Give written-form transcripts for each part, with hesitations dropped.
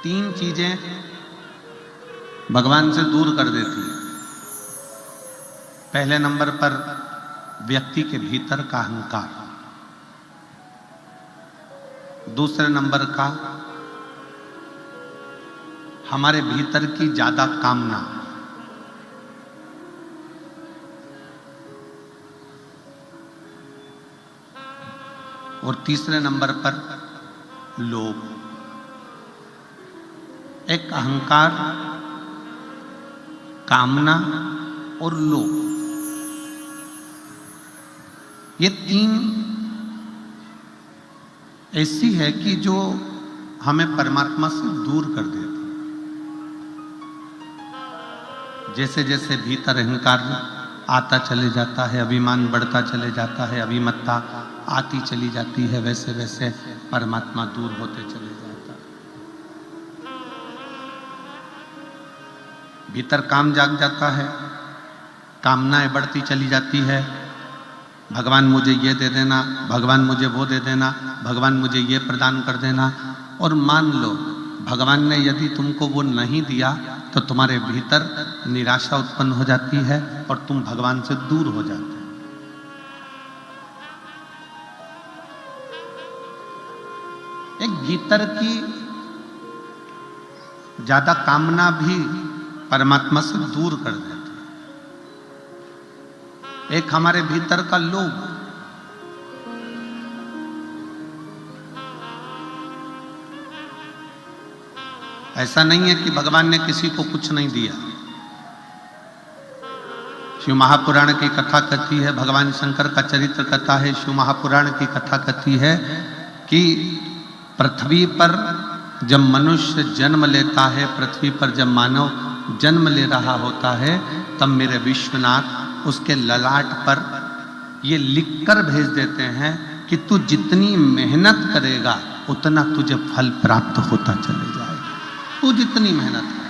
तीन चीजें भगवान से दूर कर देती है। पहले नंबर पर व्यक्ति के भीतर का अहंकार, दूसरे नंबर का हमारे भीतर की ज्यादा कामना, और तीसरे नंबर पर लोभ। एक अहंकार, कामना और लोभ, ये तीन ऐसी है कि जो हमें परमात्मा से दूर कर देती है। जैसे जैसे भीतर अहंकार आता चले जाता है, अभिमान बढ़ता चले जाता है, अभिमत्ता आती चली जाती है, वैसे वैसे परमात्मा दूर होते चले जाता है। भीतर काम जाग जाता है, कामनाएं बढ़ती चली जाती है। भगवान मुझे ये दे देना, भगवान मुझे वो दे देना, भगवान मुझे ये प्रदान कर देना। और मान लो भगवान ने यदि तुमको वो नहीं दिया तो तुम्हारे भीतर निराशा उत्पन्न हो जाती है और तुम भगवान से दूर हो जाते हो। एक भीतर की ज्यादा कामना भी परमात्मा से दूर कर देती है। एक हमारे भीतर का लोभ, ऐसा नहीं है कि भगवान ने किसी को कुछ नहीं दिया। शिव महापुराण की कथा कहती है, भगवान शंकर का चरित्र कथा है, शिव महापुराण की कथा कहती है कि पृथ्वी पर जब मनुष्य जन्म लेता है, पृथ्वी पर जब मानव जन्म ले रहा होता है, तब मेरे विश्वनाथ उसके ललाट पर ये लिखकर भेज देते हैं कि तू जितनी मेहनत करेगा उतना तुझे फल प्राप्त होता चले जाएगा। तू जितनी मेहनत कर,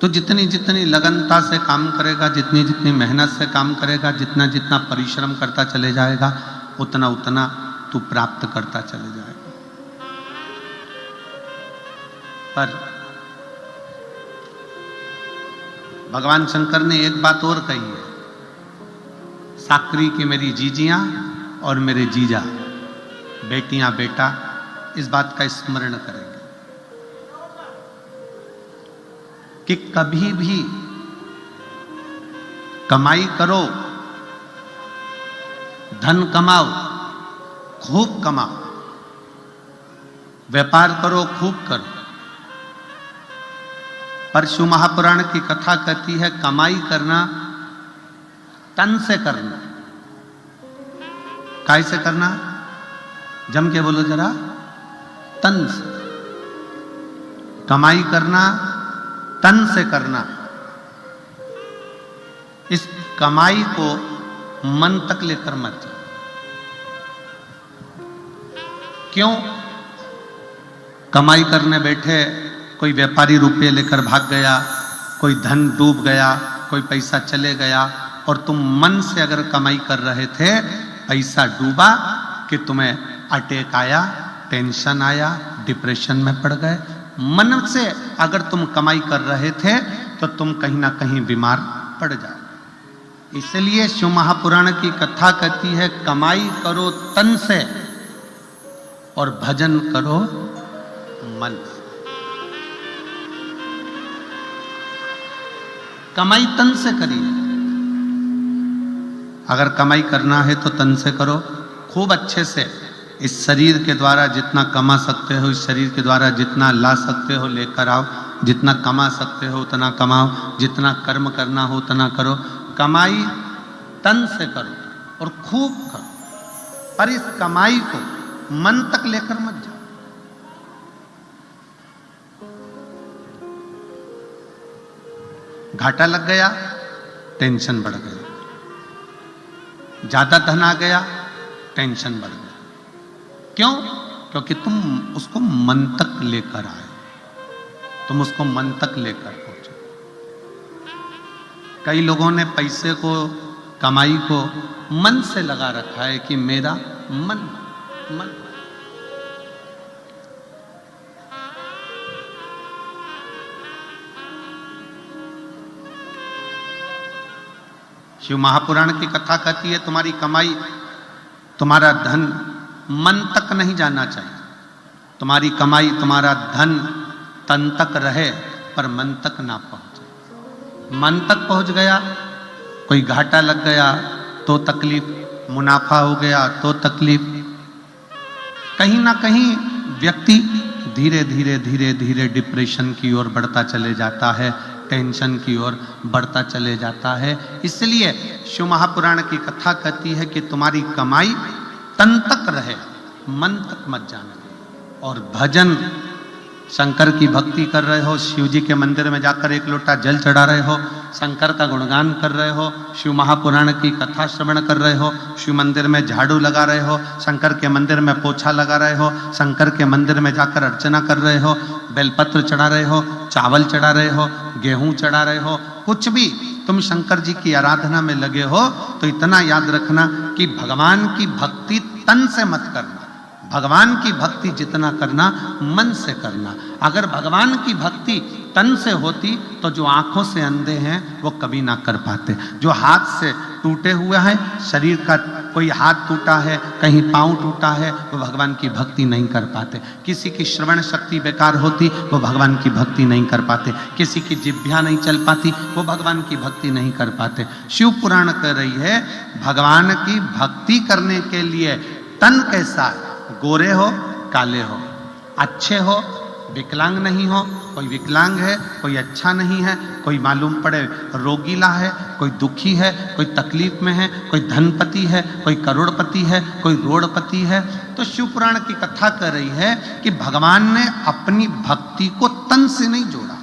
तो जितनी जितनी लगनता से काम करेगा, जितनी जितनी मेहनत से काम करेगा, जितना जितना परिश्रम करता चले जाएगा, उतना उतना तू प्राप्त करता चले जाएगा। पर भगवान शंकर ने एक बात और कही है, साकरी की मेरी जीजियां और मेरे जीजा, बेटियां बेटा इस बात का स्मरण करेंगे कि कभी भी कमाई करो, धन कमाओ, खूब कमाओ, व्यापार करो, खूब करो, पर शिव महापुराण की कथा कहती है कमाई करना तन से करना। काय से करना? जम के बोलो जरा, तन से। कमाई करना तन से करना। इस कमाई को मन तक लेकर मत जाओ। क्यों? कमाई करने बैठे कोई व्यापारी रुपये लेकर भाग गया, कोई धन डूब गया, कोई पैसा चले गया, और तुम मन से अगर कमाई कर रहे थे, पैसा डूबा कि तुम्हें अटैक आया, टेंशन आया, डिप्रेशन में पड़ गए। मन से अगर तुम कमाई कर रहे थे तो तुम कहीं ना कहीं बीमार पड़ जाओ। इसलिए शिव महापुराण की कथा कहती है कमाई करो तन से और भजन करो मन से। कमाई तन से करिए। अगर कमाई करना है तो तन से करो, खूब अच्छे से। इस शरीर के द्वारा जितना कमा सकते हो, इस शरीर के द्वारा जितना ला सकते हो लेकर आओ, जितना कमा सकते हो उतना कमाओ, जितना कर्म करना हो उतना करो। कमाई तन से करो और खूब करो, पर इस कमाई को मन तक लेकर मत जाओ। घाटा लग गया, टेंशन बढ़ गया, ज्यादा धन आ गया, टेंशन बढ़ गया। क्यों? क्योंकि तुम उसको मन तक लेकर आए, तुम उसको मन तक लेकर पहुंचे। कई लोगों ने पैसे को, कमाई को मन से लगा रखा है कि मेरा मन मन। शिव महापुराण की कथा कहती है तुम्हारी कमाई, तुम्हारा धन मन तक नहीं जाना चाहिए। तुम्हारी कमाई, तुम्हारा धन तन तक रहे पर मन तक ना पहुंचे। मन तक पहुंच गया, कोई घाटा लग गया तो तकलीफ, मुनाफा हो गया तो तकलीफ। कहीं ना कहीं व्यक्ति धीरे धीरे धीरे धीरे डिप्रेशन की ओर बढ़ता चले जाता है, टेंशन की ओर बढ़ता चले जाता है। इसलिए शिव महापुराण की कथा कहती है कि तुम्हारी कमाई तन तक रहे, मन तक मत जाने। और भजन, शंकर की भक्ति कर रहे हो, शिव जी के मंदिर में जाकर एक लोटा जल चढ़ा रहे हो, शंकर का गुणगान कर रहे हो, शिव महापुराण की कथा श्रवण कर रहे हो, शिव मंदिर में झाड़ू लगा रहे हो, शंकर के मंदिर में पोछा लगा रहे हो, शंकर के मंदिर में जाकर अर्चना कर रहे हो, बेलपत्र चढ़ा रहे हो, चावल चढ़ा रहे हो, गेहूं चढ़ा रहे हो, कुछ भी तुम शंकर जी की आराधना में लगे हो, तो इतना याद रखना कि भगवान की भक्ति तन से मत करना। भगवान की भक्ति जितना करना मन से करना। अगर भगवान की भक्ति तन से होती तो जो आंखों से अंधे हैं वो कभी ना कर पाते, जो हाथ से टूटे हुए हैं, शरीर का कोई हाथ टूटा है, कहीं पांव टूटा है, वो भगवान की भक्ति नहीं कर पाते। किसी की श्रवण शक्ति बेकार होती, वो भगवान की भक्ति नहीं कर पाते। किसी की जिह्वा नहीं चल पाती, वो भगवान की भक्ति नहीं कर पाते। शिव पुराण कह रही है भगवान की भक्ति करने के लिए तन कैसा है, गोरे हो काले हो, अच्छे हो विकलांग नहीं हो, कोई विकलांग है कोई अच्छा नहीं है, कोई मालूम पड़े रोगीला है, कोई दुखी है, कोई तकलीफ में है, कोई धनपति है, कोई करोड़पति है, कोई रोड़पति है। तो शिव पुराण की कथा कर रही है कि भगवान ने अपनी भक्ति को तन से नहीं जोड़ा।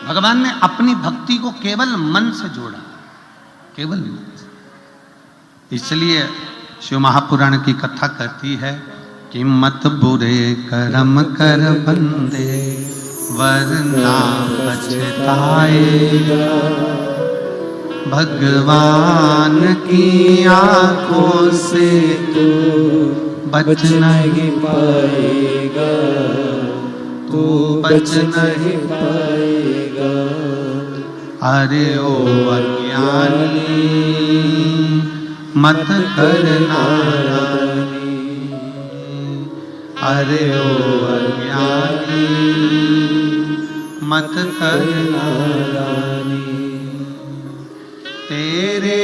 भगवान ने अपनी भक्ति को केवल मन से जोड़ा, केवल मन से। इसलिए शिव महापुराण की कथा कहती है कि मत बुरे कर्म कर बंदे वरना पछताएगा, भगवान की आंखों से तू बच नहीं पाएगा, तू बच नहीं पाएगा। अरे ओ अज्ञानी मत करना रानी, अरे ओ अज्ञानी मत करना रानी। तेरे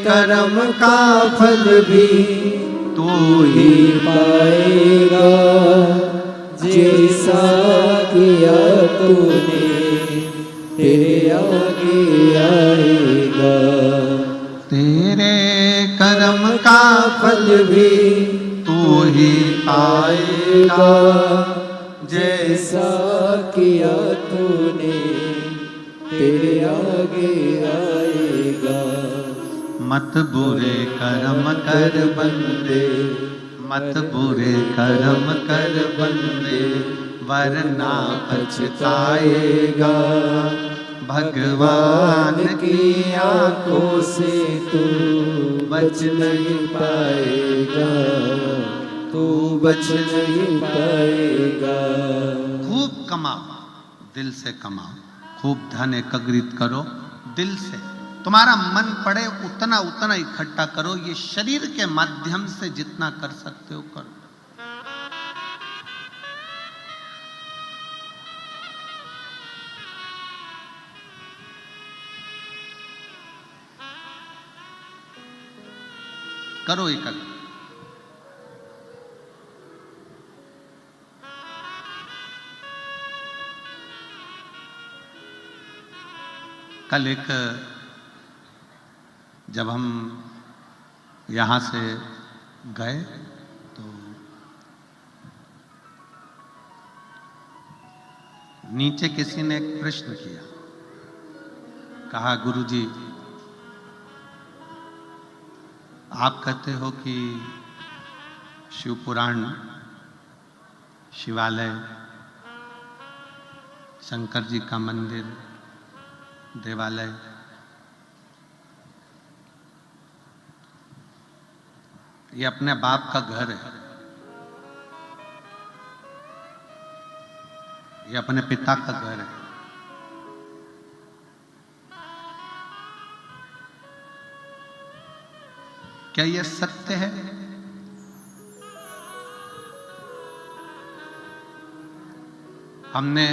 कर्म का फल भी तू ही पाएगा, जैसा किया तूने तेरे आगे आएगा। तेरे कर्म का फल भी तू ही पाएगा, जैसा किया तूने तेरे आगे आएगा। मत बुरे कर्म कर बंदे, मत बुरे कर्म कर बंदे वरना पछताएगा, भगवान की आंखों से तू बच नहीं पाएगा, तू बच नहीं पाएगा। खूब कमाओ, दिल से कमाओ, खूब धन एकत्रित करो दिल से, तुम्हारा मन पड़े उतना उतना इकट्ठा करो। ये शरीर के माध्यम से जितना कर सकते हो करो। करो इकट्ठा। कल एक जब हम यहाँ से गए तो नीचे किसी ने एक प्रश्न किया, कहा गुरुजी आप कहते हो कि शिव पुराण, शिवालय, शंकर जी का मंदिर, देवालय, ये अपने बाप का घर है, ये अपने पिता का घर है। क्या ये सत्य है? हमने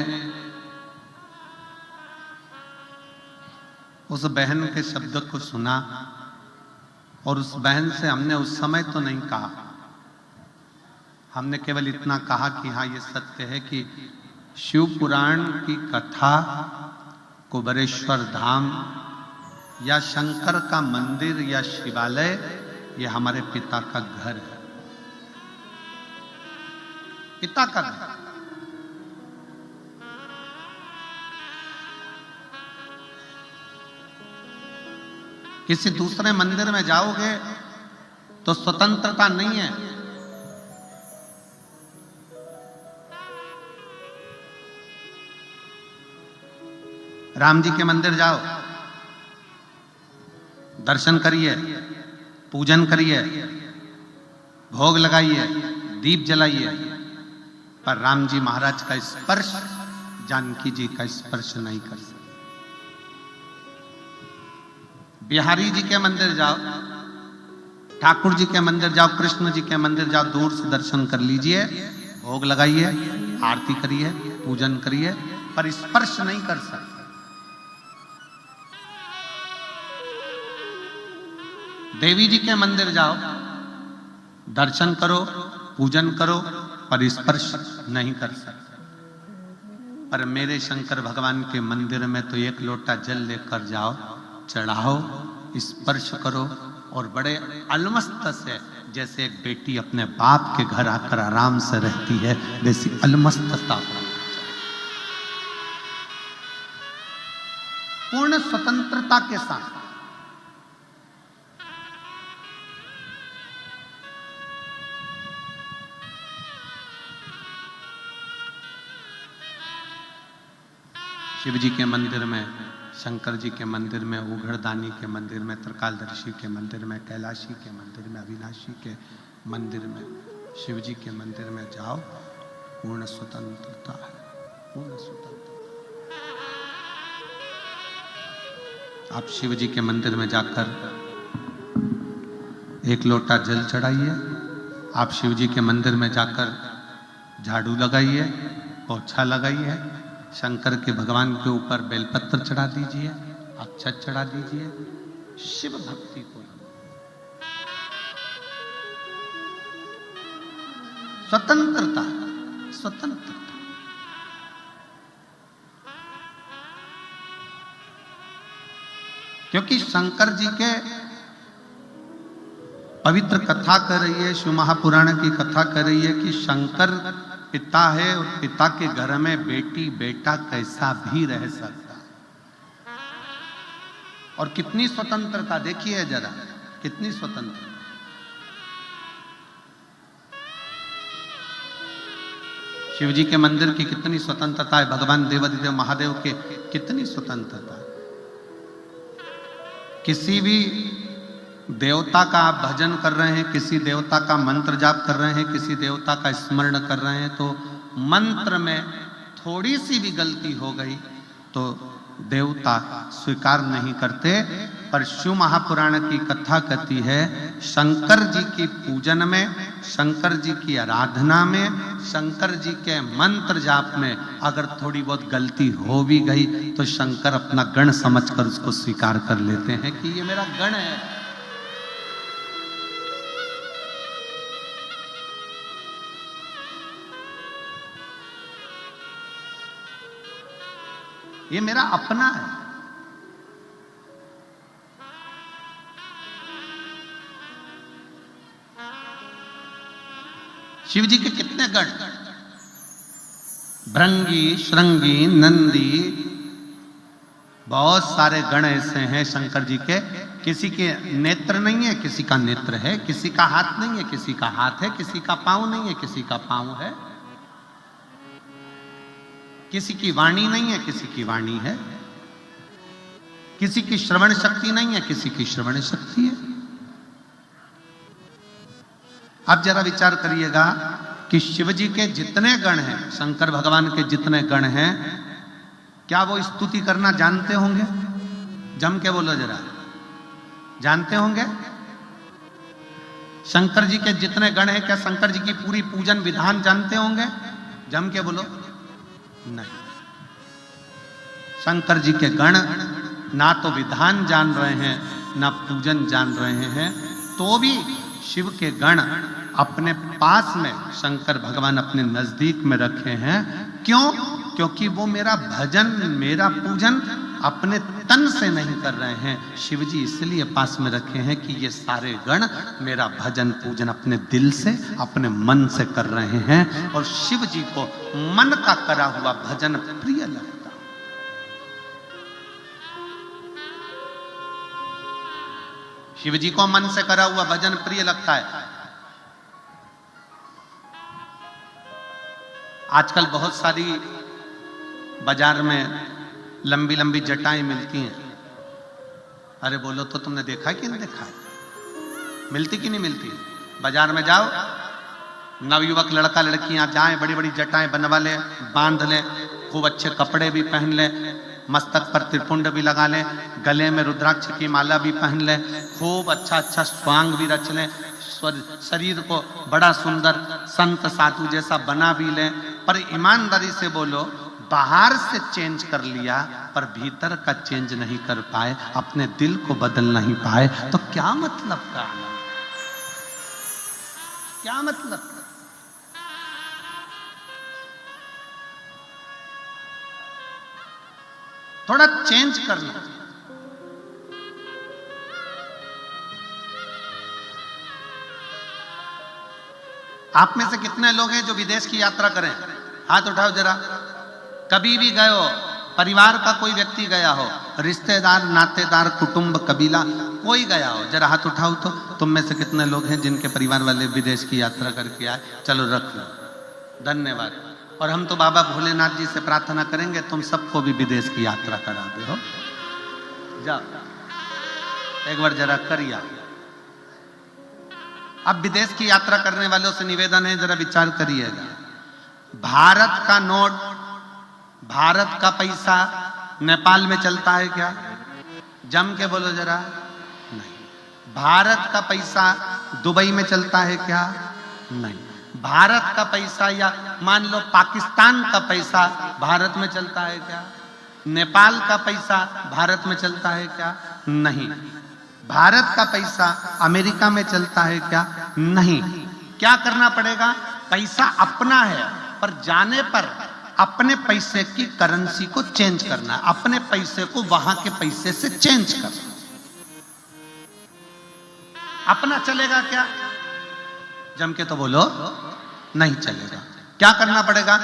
उस बहन के शब्द को सुना और उस बहन से हमने उस समय तो नहीं कहा, हमने केवल इतना कहा कि हाँ ये सत्य है कि शिव पुराण की कथा, कुबेरेश्वर धाम या शंकर का मंदिर या शिवालय, ये हमारे पिता का घर है, पिता का घर। किसी दूसरे मंदिर में जाओगे तो स्वतंत्रता नहीं है। राम जी के मंदिर जाओ, दर्शन करिए, पूजन करिए, भोग लगाइए, दीप जलाइए, पर राम जी महाराज का स्पर्श जानकी जी का स्पर्श नहीं कर सकते। बिहारी जी के मंदिर जाओ, ठाकुर जी के मंदिर जाओ, कृष्ण जी के मंदिर जाओ, दूर से दर्शन कर लीजिए, भोग लगाइए, आरती करिए, पूजन करिए, पर स्पर्श नहीं कर सकते। देवी जी के मंदिर जाओ, दर्शन करो, पूजन करो, पर स्पर्श नहीं कर सकते। पर मेरे शंकर भगवान के मंदिर में तो एक लोटा जल लेकर जाओ, चढ़ाओ, स्पर्श करो और बड़े अलमस्त से, जैसे एक बेटी अपने बाप के घर आकर आराम से रहती है, वैसी अलमस्तता, पूर्ण स्वतंत्रता के साथ। शिव जी के मंदिर में, शंकर जी के मंदिर में, उघड़दानी के मंदिर में, त्रिकालदर्शी के मंदिर में, कैलाशी के मंदिर में, अविनाशी के मंदिर में, शिव जी के मंदिर में जाओ, पूर्ण स्वतंत्रता है, पूर्ण स्वतंत्रता। आप शिव जी के मंदिर में जाकर एक लोटा जल चढ़ाइए, आप शिव जी के मंदिर में जाकर झाड़ू लगाइए, पोछा लगाइए, शंकर के भगवान के ऊपर बेलपत्र चढ़ा दीजिए, अक्षत चढ़ा दीजिए, शिव भक्ति को। स्वतंत्रता, स्वतंत्रता। क्योंकि शंकर जी के पवित्र कथा कर रही है, शिव महापुराण की कथा कर रही है कि शंकर पिता है और पिता के घर में बेटी बेटा कैसा भी रह सकता है। और कितनी स्वतंत्रता देखिए जरा, कितनी स्वतंत्रता। शिव जी के मंदिर की कितनी स्वतंत्रता है, भगवान देवादिदेव महादेव के कितनी स्वतंत्रता है। किसी भी देवता का आप भजन कर रहे हैं, किसी देवता का मंत्र जाप कर रहे हैं, किसी देवता का स्मरण कर रहे हैं, तो मंत्र में थोड़ी सी भी गलती हो गई तो देवता स्वीकार नहीं करते। पर शिव महापुराण की कथा कहती है, शंकर जी की पूजन में, शंकर जी की आराधना में, शंकर जी के मंत्र जाप में अगर थोड़ी बहुत गलती हो भी गई तो शंकर अपना गण समझकर उसको स्वीकार कर लेते हैं कि ये मेरा गण है। ये मेरा अपना है। शिव जी के कितने गण, भृंगी, श्रृंगी, नंदी, बहुत सारे गण ऐसे हैं शंकर जी के किसी के नेत्र नहीं है, किसी का नेत्र है, किसी का हाथ नहीं है, किसी का हाथ है, किसी का पांव नहीं है, किसी का पांव है, किसी की वाणी नहीं है, किसी की वाणी है, किसी की श्रवण शक्ति नहीं है, किसी की श्रवण शक्ति है। अब जरा विचार करिएगा कि शिव जी के जितने गण हैं, शंकर भगवान के जितने गण हैं, क्या वो स्तुति करना जानते होंगे? जम के बोलो जरा, जानते होंगे? शंकर जी के जितने गण हैं, क्या शंकर जी की पूरी पूजन विधान जानते होंगे? जम के बोलो। नहीं, शंकर जी के गण ना तो विधान जान रहे हैं, ना पूजन जान रहे हैं, तो भी शिव के गण अपने पास में शंकर भगवान अपने नजदीक में रखे हैं। क्यों? क्योंकि वो मेरा भजन, मेरा पूजन अपने तन से नहीं कर रहे हैं। शिव जी इसलिए पास में रखे हैं कि ये सारे गण मेरा भजन पूजन अपने दिल से, अपने मन से कर रहे हैं, और शिव जी को मन का करा हुआ भजन प्रिय लगता। शिव जी को मन से करा हुआ भजन प्रिय लगता है। आजकल बहुत सारी बाजार में लंबी लंबी जटाएं मिलती हैं। अरे बोलो तो, तुमने देखा कि नहीं देखा? मिलती कि नहीं मिलती? बाजार में जाओ, नवयुवक लड़का लड़कियां जाएं, बड़ी बड़ी जटाएं बनवा ले, बांध ले, खूब अच्छे कपड़े भी पहन ले, मस्तक पर त्रिपुंड भी लगा ले, गले में रुद्राक्ष की माला भी पहन ले, खूब अच्छा अच्छा स्वांग भी रच ले, शरीर को बड़ा सुंदर संत साधु जैसा बना भी ले। पर ईमानदारी से बोलो, बाहर से चेंज कर लिया पर भीतर का चेंज नहीं कर पाए, अपने दिल को बदल नहीं पाए, तो क्या मतलब का आनंद? क्या मतलब? थोड़ा चेंज करना। आप में से कितने लोग हैं जो विदेश की यात्रा करें? हाथ उठाओ जरा। कभी भी गए हो, परिवार का कोई व्यक्ति गया हो, रिश्तेदार, नातेदार, कुटुंब, कबीला, कोई गया हो, जरा हाथ उठाओ तो। तुम में से कितने लोग हैं जिनके परिवार वाले विदेश की यात्रा करके आए? चलो रख लो, धन्यवाद। और हम तो बाबा भोलेनाथ जी से प्रार्थना करेंगे तुम सबको भी विदेश की यात्रा करा दे हो। जाओ एक बार जरा करिए। अब विदेश की यात्रा करने वालों से निवेदन है, जरा विचार करिएगा। भारत का नोट, भारत का पैसा नेपाल में चलता है क्या? जम के बोलो जरा। नहीं। भारत का पैसा दुबई में चलता है क्या? नहीं। भारत का पैसा या मान लो पाकिस्तान का पैसा भारत में चलता है क्या? नेपाल का पैसा भारत में चलता है क्या? नहीं। भारत का पैसा अमेरिका में चलता है क्या? नहीं। क्या करना पड़ेगा? पैसा अपना है, पर जाने पर अपने पैसे की करेंसी को चेंज करना, अपने पैसे को वहां के पैसे से चेंज करना। अपना चलेगा क्या? जम के तो बोलो, नहीं चलेगा। क्या करना पड़ेगा?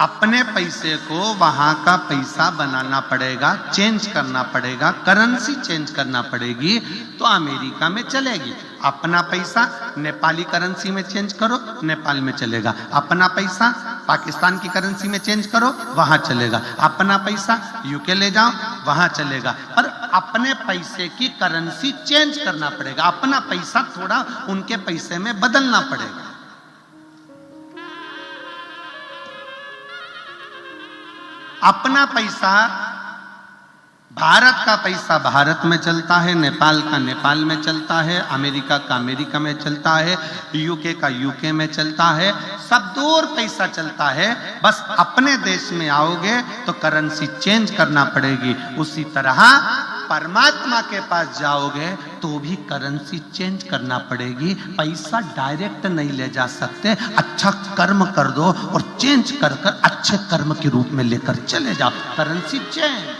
अपने पैसे को वहां का पैसा बनाना पड़ेगा, चेंज करना पड़ेगा, करेंसी चेंज करना पड़ेगी, तो अमेरिका में चलेगी। अपना पैसा नेपाली करेंसी में चेंज करो, नेपाल में चलेगा। अपना पैसा पाकिस्तान की करेंसी में चेंज करो, वहां चलेगा। अपना पैसा यूके ले जाओ, वहां चलेगा। पर अपने पैसे की करेंसी चेंज करना पड़ेगा, अपना पैसा थोड़ा उनके पैसे में बदलना पड़ेगा। अपना पैसा, भारत का पैसा भारत में चलता है, नेपाल का नेपाल में चलता है, अमेरिका का अमेरिका में चलता है, यूके का यूके में चलता है, सब दूर पैसा चलता है। बस अपने देश में आओगे तो करेंसी चेंज करना पड़ेगी। उसी तरह परमात्मा के पास जाओगे तो भी करेंसी चेंज करना पड़ेगी। पैसा डायरेक्ट नहीं ले जा सकते। अच्छा कर्म कर दो और चेंज कर कर अच्छे कर्म के रूप में लेकर चले जाओ, करेंसी चेंज।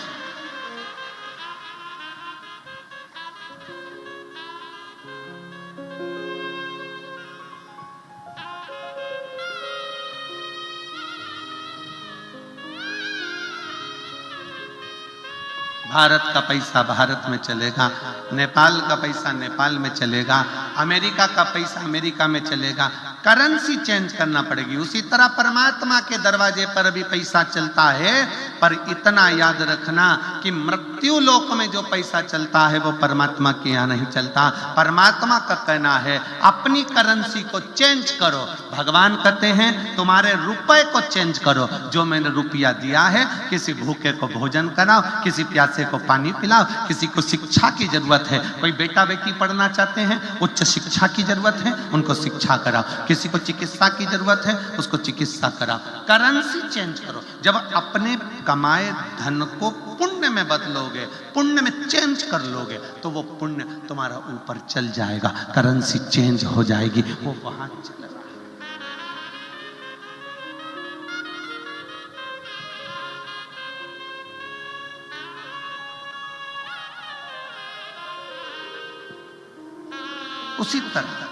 भारत का पैसा भारत में चलेगा, नेपाल का पैसा नेपाल में चलेगा, अमेरिका का पैसा अमेरिका में चलेगा। करेंसी चेंज करना पड़ेगी। उसी तरह परमात्मा के दरवाजे पर भी पैसा चलता है, पर इतना याद रखना कि मृत्यु लोक में जो पैसा चलता है वो परमात्मा के यहाँ नहीं चलता। परमात्मा का कहना है अपनी करेंसी को चेंज करो। भगवान कहते हैं तुम्हारे रुपए को चेंज करो। जो मैंने रुपया दिया है, किसी भूखे को भोजन कराओ, किसी प्यासे को पानी पिलाओ, किसी को शिक्षा की जरूरत है, कोई बेटा बेटी पढ़ना चाहते हैं, उच्च शिक्षा की जरूरत है, उनको शिक्षा कराओ, किसी को चिकित्सा की जरूरत है, उसको चिकित्सा कराओ। करेंसी चेंज करो। जब अपने कमाए धन को पुण्य में बदलोगे, पुण्य में चेंज कर लोगे, तो वो पुण्य तुम्हारा ऊपर चल जाएगा, करेंसी चेंज हो जाएगी, वो वहां चला जाएगा। उसी तरह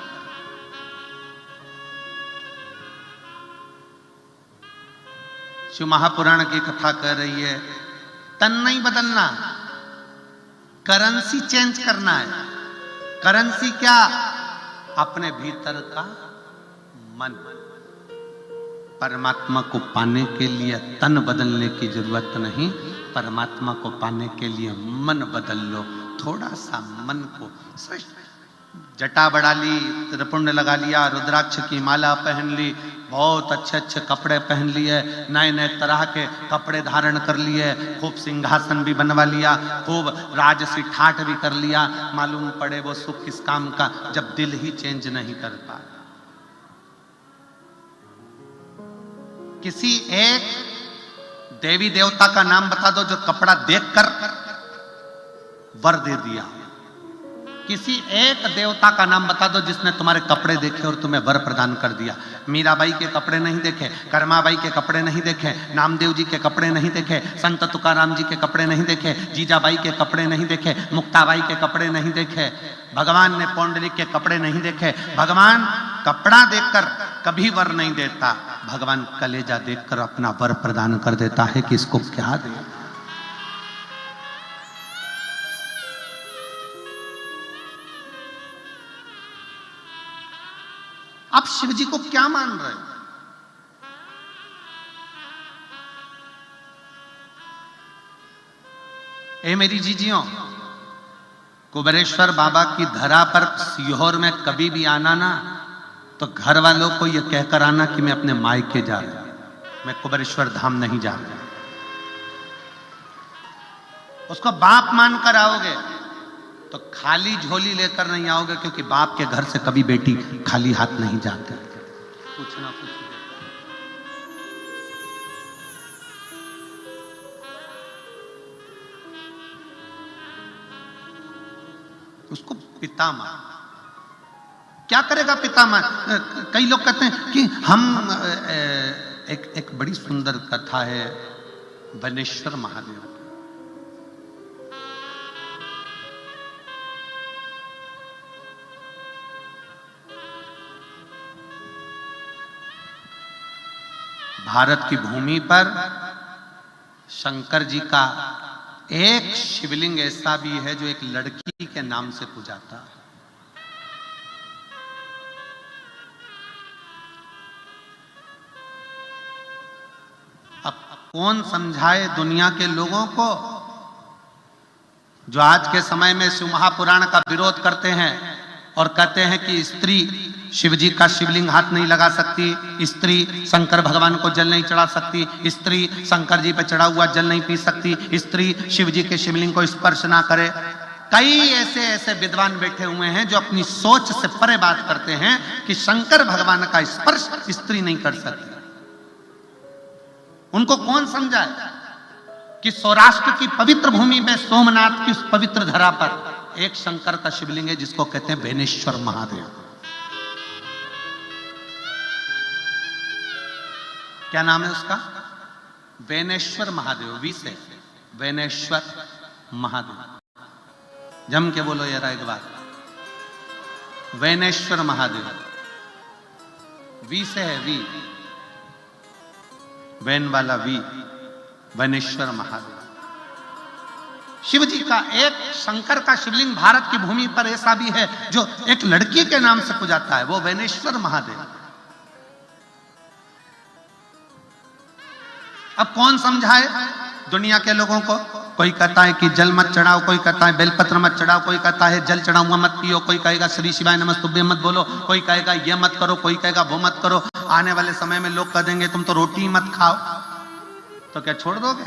शिव महापुराण की कथा कह रही है, तन नहीं बदलना, करेंसी चेंज करना है। करेंसी क्या? अपने भीतर का मन। परमात्मा को पाने के लिए तन बदलने की जरूरत नहीं, परमात्मा को पाने के लिए मन बदल लो। थोड़ा सा मन को जटा बढ़ा ली, त्रिपुंड लगा लिया, रुद्राक्ष की माला पहन ली, बहुत अच्छे अच्छे कपड़े पहन लिए, नए नए तरह के कपड़े धारण कर लिए, खूब सिंहासन भी बनवा लिया, खूब राजसी ठाठ भी कर लिया, मालूम पड़े वो सुख किस काम का, जब दिल ही चेंज नहीं कर पाया। किसी एक देवी देवता का नाम बता दो जो कपड़ा देखकर वर दे दिया। किसी एक देवता का नाम बता दो जिसने तुम्हारे कपड़े देखे और तुम्हें वर प्रदान कर दिया। मीराबाई के कपड़े नहीं देखे, कर्माबाई के कपड़े नहीं देखे, नामदेव जी के कपड़े नहीं देखे, संत तुकाराम जी के कपड़े नहीं देखे, जीजाबाई के कपड़े नहीं देखे, मुक्ताबाई के कपड़े नहीं देखे, भगवान ने पौंडलिक के कपड़े नहीं देखे। भगवान कपड़ा देखकर कभी वर नहीं देता, भगवान कलेजा देखकर अपना वर प्रदान कर देता है कि इसको क्या दे। आप शिव जी को क्या मान रहे हो? ए मेरी जीजियों, कुबेरेश्वर बाबा की धरा पर सीहोर में कभी भी आना ना, तो घर वालों को यह कहकर आना कि मैं अपने मायके जा रहा हूं, मैं कुबेरेश्वर धाम नहीं जा रहा। उसको बाप मानकर आओगे तो खाली झोली लेकर नहीं आओगे, क्योंकि बाप के घर से कभी बेटी खाली हाथ नहीं जाते, कुछ ना कुछ। उसको पिता मान। क्या करेगा पिता मान? कई लोग कहते हैं कि हम एक बड़ी सुंदर कथा है बनेश्वर महादेव। भारत की भूमि पर शंकर जी का एक शिवलिंग ऐसा भी है जो एक लड़की के नाम से पूजाता है। अब कौन समझाए दुनिया के लोगों को जो आज के समय में शिव महापुराण का विरोध करते हैं और कहते हैं कि स्त्री शिव जी का शिवलिंग हाथ नहीं लगा सकती, स्त्री शंकर भगवान को जल नहीं चढ़ा सकती, स्त्री शंकर जी पे चढ़ा हुआ जल नहीं पी सकती, स्त्री शिव जी के शिवलिंग को स्पर्श ना करे। कई ऐसे ऐसे विद्वान बैठे हुए हैं जो अपनी सोच से परे बात करते हैं कि शंकर भगवान का स्पर्श स्त्री नहीं कर सकती। उनको कौन समझाए कि सौराष्ट्र की पवित्र भूमि में सोमनाथ की उस पवित्र धरा पर एक शंकर का शिवलिंग है जिसको कहते हैं बेनेश्वर महादेव। क्या नाम है उसका? बेनेश्वर महादेव। वी से बेनेश्वर महादेव। जम के बोलो यार एक बार, बेनेश्वर महादेव। वी से है वी, वैन वाला वी, बेनेश्वर महादेव। शिव जी का एक शंकर का शिवलिंग भारत की भूमि पर ऐसा भी है जो एक लड़की के नाम से पूजाता है, वो वैनेश्वर महादेव। अब कौन समझाए दुनिया के लोगों को? कोई कहता है कि जल मत चढ़ाओ, कोई कहता है बेलपत्र मत चढ़ाओ, कोई कहता है जल चढ़ा हुआ मत पियो, कोई कहेगा श्री शिवाय नमस्तुभ्य मत बोलो, कोई कहेगा ये मत करो, कोई कहेगा वो मत करो। आने वाले समय में लोग कह देंगे तुम तो रोटी मत खाओ, तो क्या छोड़ दोगे?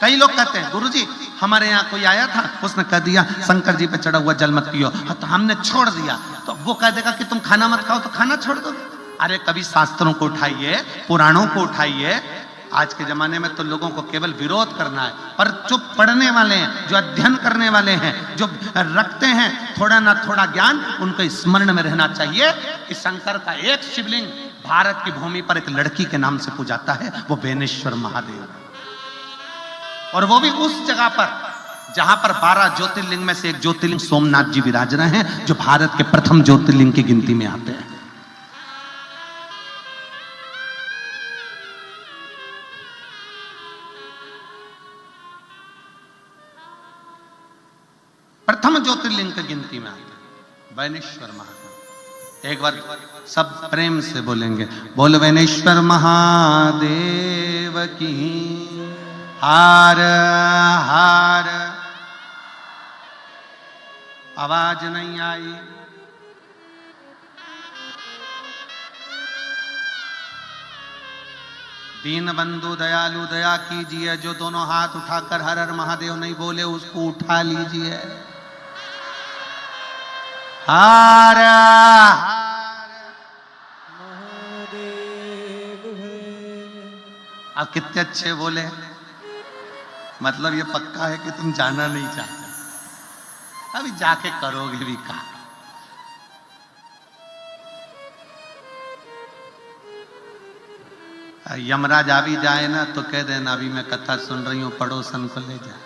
कई लोग कहते हैं गुरुजी हमारे यहाँ कोई आया था, उसने कह दिया शंकर जी पे चढ़ा हुआ जल मत पियो, तो हमने छोड़ दिया। तो वो कह देगा कि तुम खाना मत खाओ, तो खाना छोड़ दोगे? अरे कभी शास्त्रों को उठाइए, पुराणों को उठाइए। आज के जमाने में तो लोगों को केवल विरोध करना है, पर जो पढ़ने वाले हैं, जो अध्ययन करने वाले हैं, जो रखते हैं थोड़ा ना थोड़ा ज्ञान, उनको स्मरण में रहना चाहिए कि शंकर का एक शिवलिंग भारत की भूमि पर एक लड़की के नाम से पूजाता है, वो वैनेश्वर महादेव, और वो भी उस जगह पर जहां पर 12 ज्योतिर्लिंग में से एक ज्योतिर्लिंग सोमनाथ जी विराज रहे हैं, जो भारत के प्रथम ज्योतिर्लिंग की गिनती में आते हैं। प्रथम ज्योतिर्लिंग की गिनती में आते हैं वैनेश्वर महादेव। एक बार सब प्रेम से बोलेंगे, बोल वैनेश्वर महादेव की हार हार। आवाज नहीं आई। दीन बंधु दयालु दया कीजिए, जो दोनों हाथ उठाकर हर हर महादेव नहीं बोले उसको उठा लीजिए। हार हार महादेव। अब कितने अच्छे बोले, मतलब ये पक्का है कि तुम जाना नहीं चाहते, अभी जाके करोगे भी का। यमराज आ भी जाए ना तो कह देना अभी मैं कथा सुन रही हूं, पड़ोसन को ले जाए।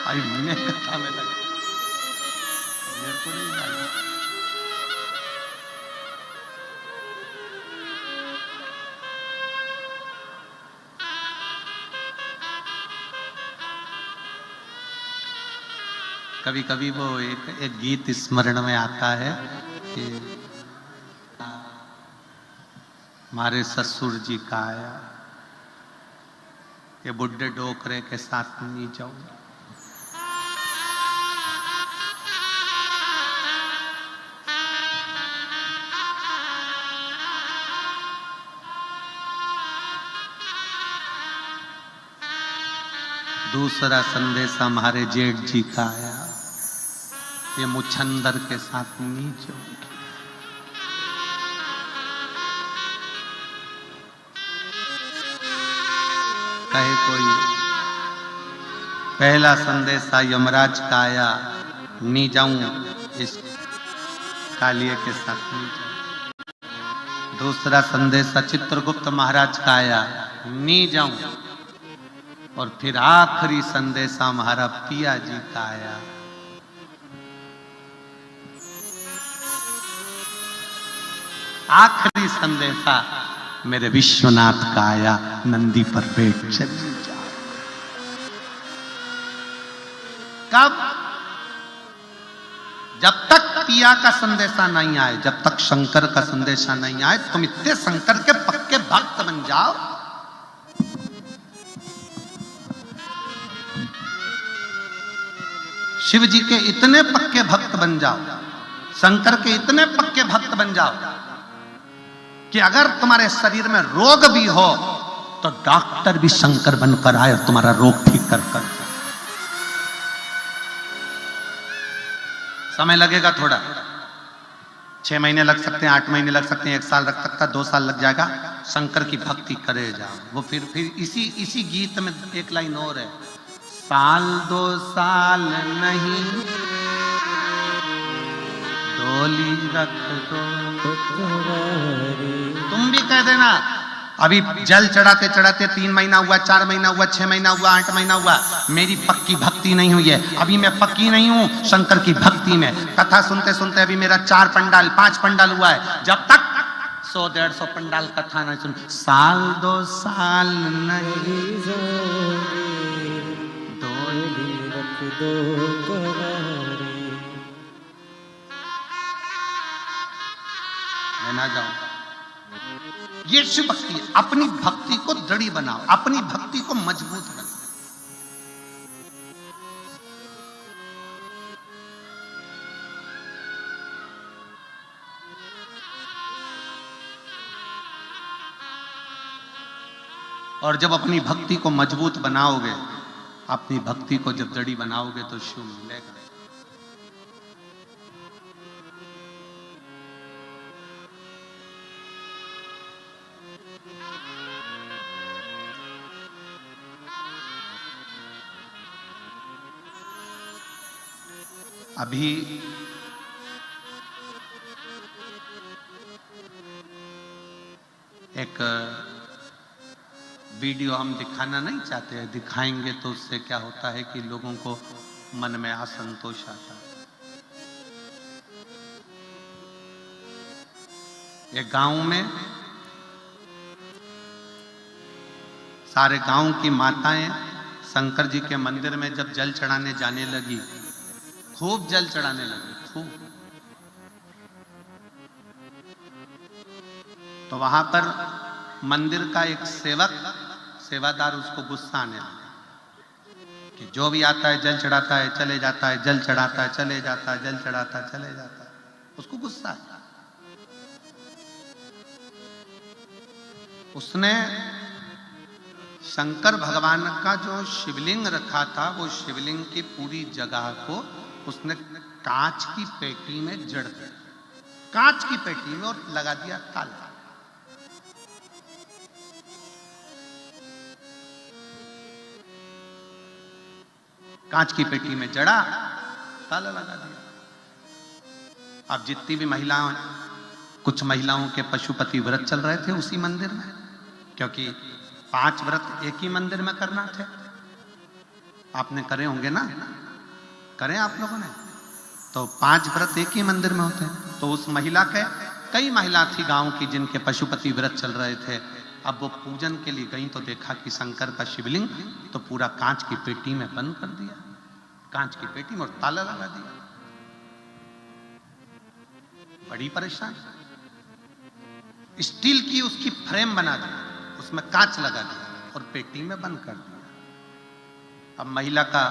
अभी मैं कथा में लगा, मेरे को नहीं जाना। कभी कभी वो एक गीत स्मरण में आता है कि हमारे ससुर जी का आया, ये बुढ़े डोकरे के साथ नहीं जाऊंगा। दूसरा संदेशा हमारे जेठ जी का आया, ये मुछंदर के साथ नहीं जाऊंगी। कहे कोई पहला संदेशा यमराज का आया, नहीं जाऊं इस कालिए के साथ नहीं जाऊं। दूसरा संदेशा चित्रगुप्त महाराज का आया, नहीं जाऊं। और फिर आखिरी संदेशा हमारा पिया जी का आया, आखिरी संदेशा मेरे विश्वनाथ का आया, नंदी पर बैठ चली जाओ। कब? जब तक पिया का संदेशा नहीं आए, जब तक शंकर का संदेशा नहीं आए, तुम इतने शंकर के पक्के भक्त बन जाओ। शिव जी के इतने पक्के भक्त बन जाओ, शंकर के इतने पक्के भक्त बन जाओ कि अगर तुम्हारे शरीर में रोग भी हो तो डॉक्टर भी शंकर बनकर आए और तुम्हारा रोग ठीक कर। समय लगेगा थोड़ा, 6 महीने लग सकते हैं, 8 महीने लग सकते हैं, 1 साल लग सकता है, 2 साल लग जाएगा। शंकर की भक्ति करे जाओ। वो फिर इसी गीत में एक लाइन और है, साल 2 साल नहीं डोली रख दो। तुम भी कह देना, अभी जल चढ़ाते चढ़ाते 3 महीना हुआ, 4 महीना हुआ, 6 महीना हुआ, 8 महीना हुआ, मेरी पक्की भक्ति नहीं हुई है, अभी मैं पक्की नहीं हूं शंकर की भक्ति में। कथा सुनते सुनते अभी मेरा 4 पंडाल 5 पंडाल हुआ है। जब तक 100-150 पंडाल कथा नहीं सुन, साल 2 साल नहीं दो कवारे। मैं ना जाऊं, ये शिव भक्ति है। अपनी भक्ति को दृढ़ बनाओ, अपनी भक्ति को मजबूत बनाओ। और जब अपनी भक्ति को मजबूत बनाओगे, अपनी भक्ति को जब दृढ़ बनाओगे तो शिव मिलेगा। अभी एक वीडियो हम दिखाना नहीं चाहते हैं, दिखाएंगे तो उससे क्या होता है कि लोगों को मन में असंतोष आता है। एक गांव में सारे गांव की माताएं शंकर जी के मंदिर में जब जल चढ़ाने जाने लगी, खूब जल चढ़ाने लगी, खूब, तो वहां पर मंदिर का एक सेवादार उसको गुस्सा आने लगा कि जो भी आता है जल चढ़ाता है चले जाता है, जल चढ़ाता है चले जाता है, जल चढ़ाता है चले जाता है। उसको गुस्सा है। उसने शंकर भगवान का जो शिवलिंग रखा था, वो शिवलिंग की पूरी जगह को उसने कांच की पेटी में जड़ दिया, कांच की पेटी में, और लगा दिया ताला। कांच की पेटी में जड़ा, ताला लगा दिया। अब जितनी भी महिलाएं, कुछ महिलाओं के पशुपति व्रत चल रहे थे उसी मंदिर में, क्योंकि 5 व्रत एक ही मंदिर में करना थे। आपने करे होंगे ना, करें आप लोगों ने, तो 5 व्रत एक ही मंदिर में होते हैं। तो उस महिला के, कई महिला थी गांव की जिनके पशुपति व्रत चल रहे थे। अब वो पूजन के लिए गई तो देखा कि शंकर का शिवलिंग तो पूरा कांच की पेटी में बंद कर दिया, कांच की पेटी में, और ताला लगा दिया। बड़ी परेशान। स्टील की उसकी फ्रेम बना दी, उसमें कांच लगा दिया और पेटी में बंद कर दिया। अब महिला का,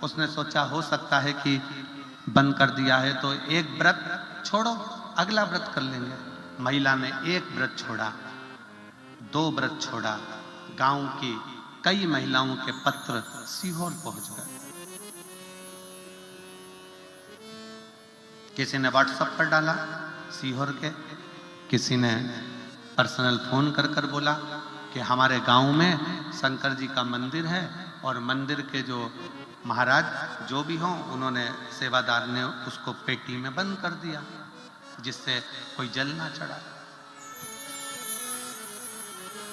उसने सोचा हो सकता है कि बंद कर दिया है तो एक व्रत छोड़ो, अगला व्रत कर लेंगे। महिला ने एक व्रत छोड़ा, 2 व्रत छोड़ा, गांव की कई महिलाओं के पत्र सीहोर पहुंच गए। किसी ने व्हाट्सएप पर डाला सीहोर के, किसी ने पर्सनल फोन कर कर बोला कि हमारे गांव में शंकर जी का मंदिर है और मंदिर के जो महाराज जो भी हों, उन्होंने, सेवादार ने उसको पेटी में बंद कर दिया जिससे कोई जल ना चढ़ा।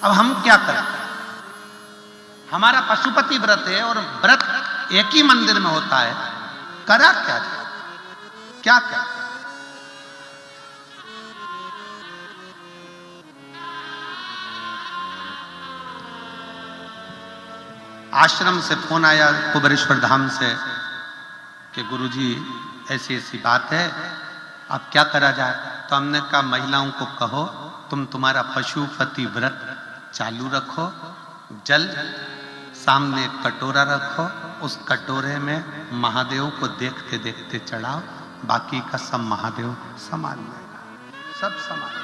अब हम क्या करें? हमारा पशुपति व्रत है और व्रत एक ही मंदिर में होता है, करा क्या जाए, क्या करें? आश्रम से फोन आया कुबेरेश्वर धाम से कि गुरुजी ऐसी ऐसी बात है, अब क्या करा जाए? तो हमने कहा महिलाओं को कहो तुम तुम्हारा पशुपति व्रत चालू रखो, जल सामने एक कटोरा रखो, उस कटोरे में महादेव को देखते देखते चढ़ाओ, बाकी का सब महादेव संभाल लेगा, सब संभाल।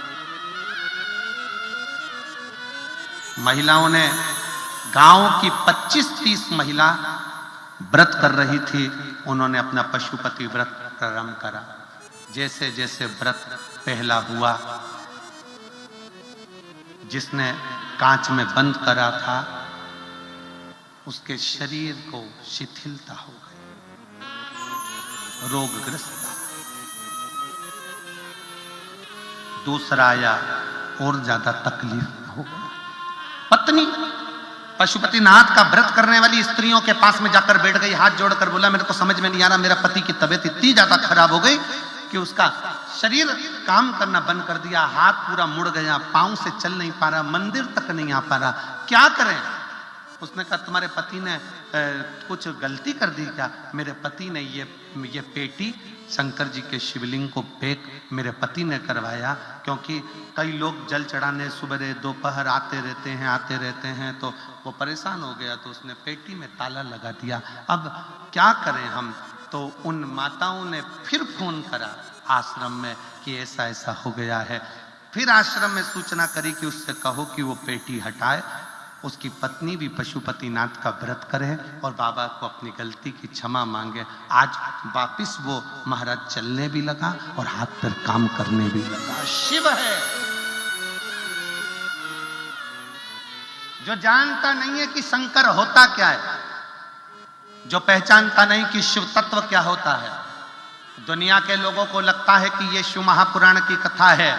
महिलाओं ने, गांव की 25-30 महिला व्रत कर रही थी, उन्होंने अपना पशुपति व्रत प्रारंभ करा। जैसे जैसे व्रत पहला हुआ, जिसने कांच में बंद करा था उसके शरीर को शिथिलता हो गई, रोगग्रस्त था। दूसरा आया, और ज्यादा तकलीफ हो गई। पत्नी पशुपतिनाथ का व्रत करने वाली स्त्रियों के पास में जाकर बैठ गई, हाथ जोड़कर बोला मेरे को समझ में नहीं आ रहा, मेरा पति की तबीयत इतनी ज्यादा खराब हो गई कि उसका शरीर काम करना बंद कर दिया, हाथ पूरा मुड़ गया, पांव से चल नहीं पा रहा, मंदिर तक नहीं आ पा रहा, क्या करें? उसने कहा तुम्हारे पति ने कुछ गलती कर दी क्या? मेरे पति ने ये पेटी शंकर जी के शिवलिंग को पैक मेरे पति ने करवाया, क्योंकि कई लोग जल चढ़ाने सुबह दोपहर आते रहते हैं तो वो परेशान हो गया, तो उसने पेटी में ताला लगा दिया। अब क्या करें हम? तो उन माताओं ने फिर फोन करा आश्रम में कि ऐसा ऐसा हो गया है। फिर आश्रम में सूचना करी कि उससे कहो कि वो पेटी हटाए। उसकी पत्नी भी पशुपतिनाथ का व्रत करे और बाबा को अपनी गलती की क्षमा मांगे। आज वापिस वो महाराज चलने भी लगा और हाथ पर काम करने भी लगा। शिव है जो जानता नहीं है कि शंकर होता क्या है, जो पहचानता नहीं कि शिव तत्व क्या होता है। दुनिया के लोगों को लगता है कि ये शिव महापुराण की कथा है,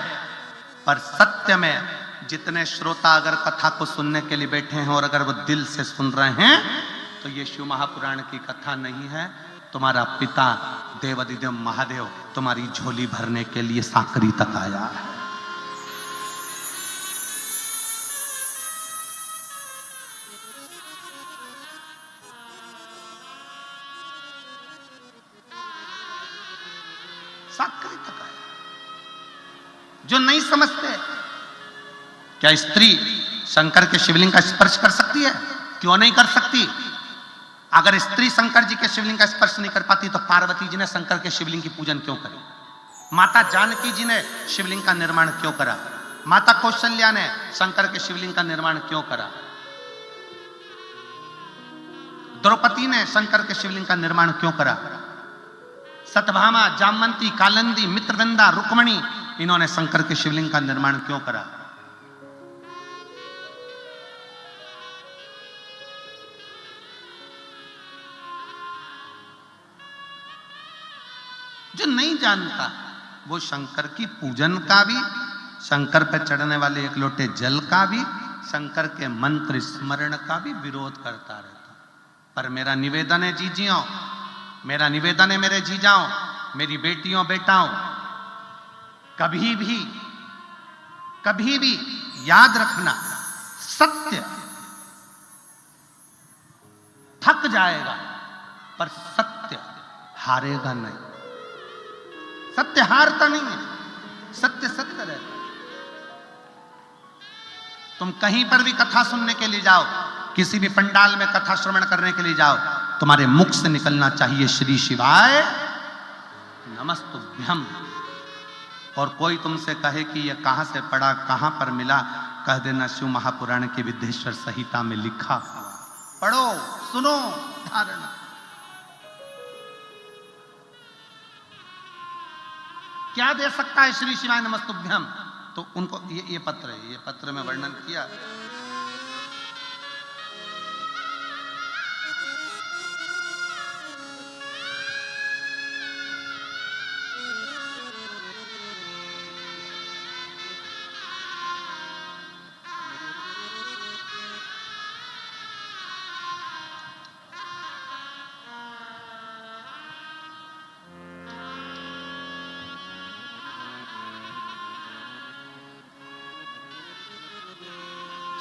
पर सत्य में जितने श्रोता अगर कथा को सुनने के लिए बैठे हैं और अगर वो दिल से सुन रहे हैं तो ये शिव महापुराण की कथा नहीं है। तुम्हारा पिता देवाधिदेव महादेव तुम्हारी झोली भरने के लिए साकरी तक आया है। साकरी तक आया। जो नहीं समझते, क्या स्त्री शंकर के शिवलिंग का स्पर्श कर सकती है? क्यों नहीं कर सकती? अगर स्त्री शंकर जी के शिवलिंग का स्पर्श नहीं कर पाती तो पार्वती जी ने शंकर के शिवलिंग की पूजन क्यों करी? माता जानकी जी ने शिवलिंग का निर्माण क्यों करा? माता कौशल्या ने शंकर के शिवलिंग का निर्माण क्यों करा? द्रौपदी ने शंकर के शिवलिंग का निर्माण क्यों करा? सतभामा, जामवंती, कालिंदी, मित्रविंदा, रुक्मणी, इन्होंने शंकर के शिवलिंग का निर्माण क्यों करा? जो नहीं जानता वो शंकर की पूजन का भी, शंकर पर चढ़ने वाले एक लोटे जल का भी, शंकर के मंत्र स्मरण का भी विरोध करता रहता। पर मेरा निवेदन है जीजियों, मेरा निवेदन है मेरे जीजाओं, मेरी बेटियों बेटाओं, कभी भी याद रखना, सत्य थक जाएगा पर सत्य हारेगा नहीं। सत्य हारता नहीं है, सत्य सत्य रहता है। तुम कहीं पर भी कथा सुनने के लिए जाओ, किसी भी पंडाल में कथा श्रवण करने के लिए जाओ, तुम्हारे मुख से निकलना चाहिए श्री शिवाय नमस्तुभ्यम। और कोई तुमसे कहे कि यह कहां से पढ़ा, कहां पर मिला, कह देना शिव महापुराण की विद्येश्वर संहिता में लिखा। पढ़ो, सुनो, धारण। क्या दे सकता है श्री शिवाय नमस्तुभ्यम? तो उनको ये पत्र है, ये पत्र में वर्णन किया।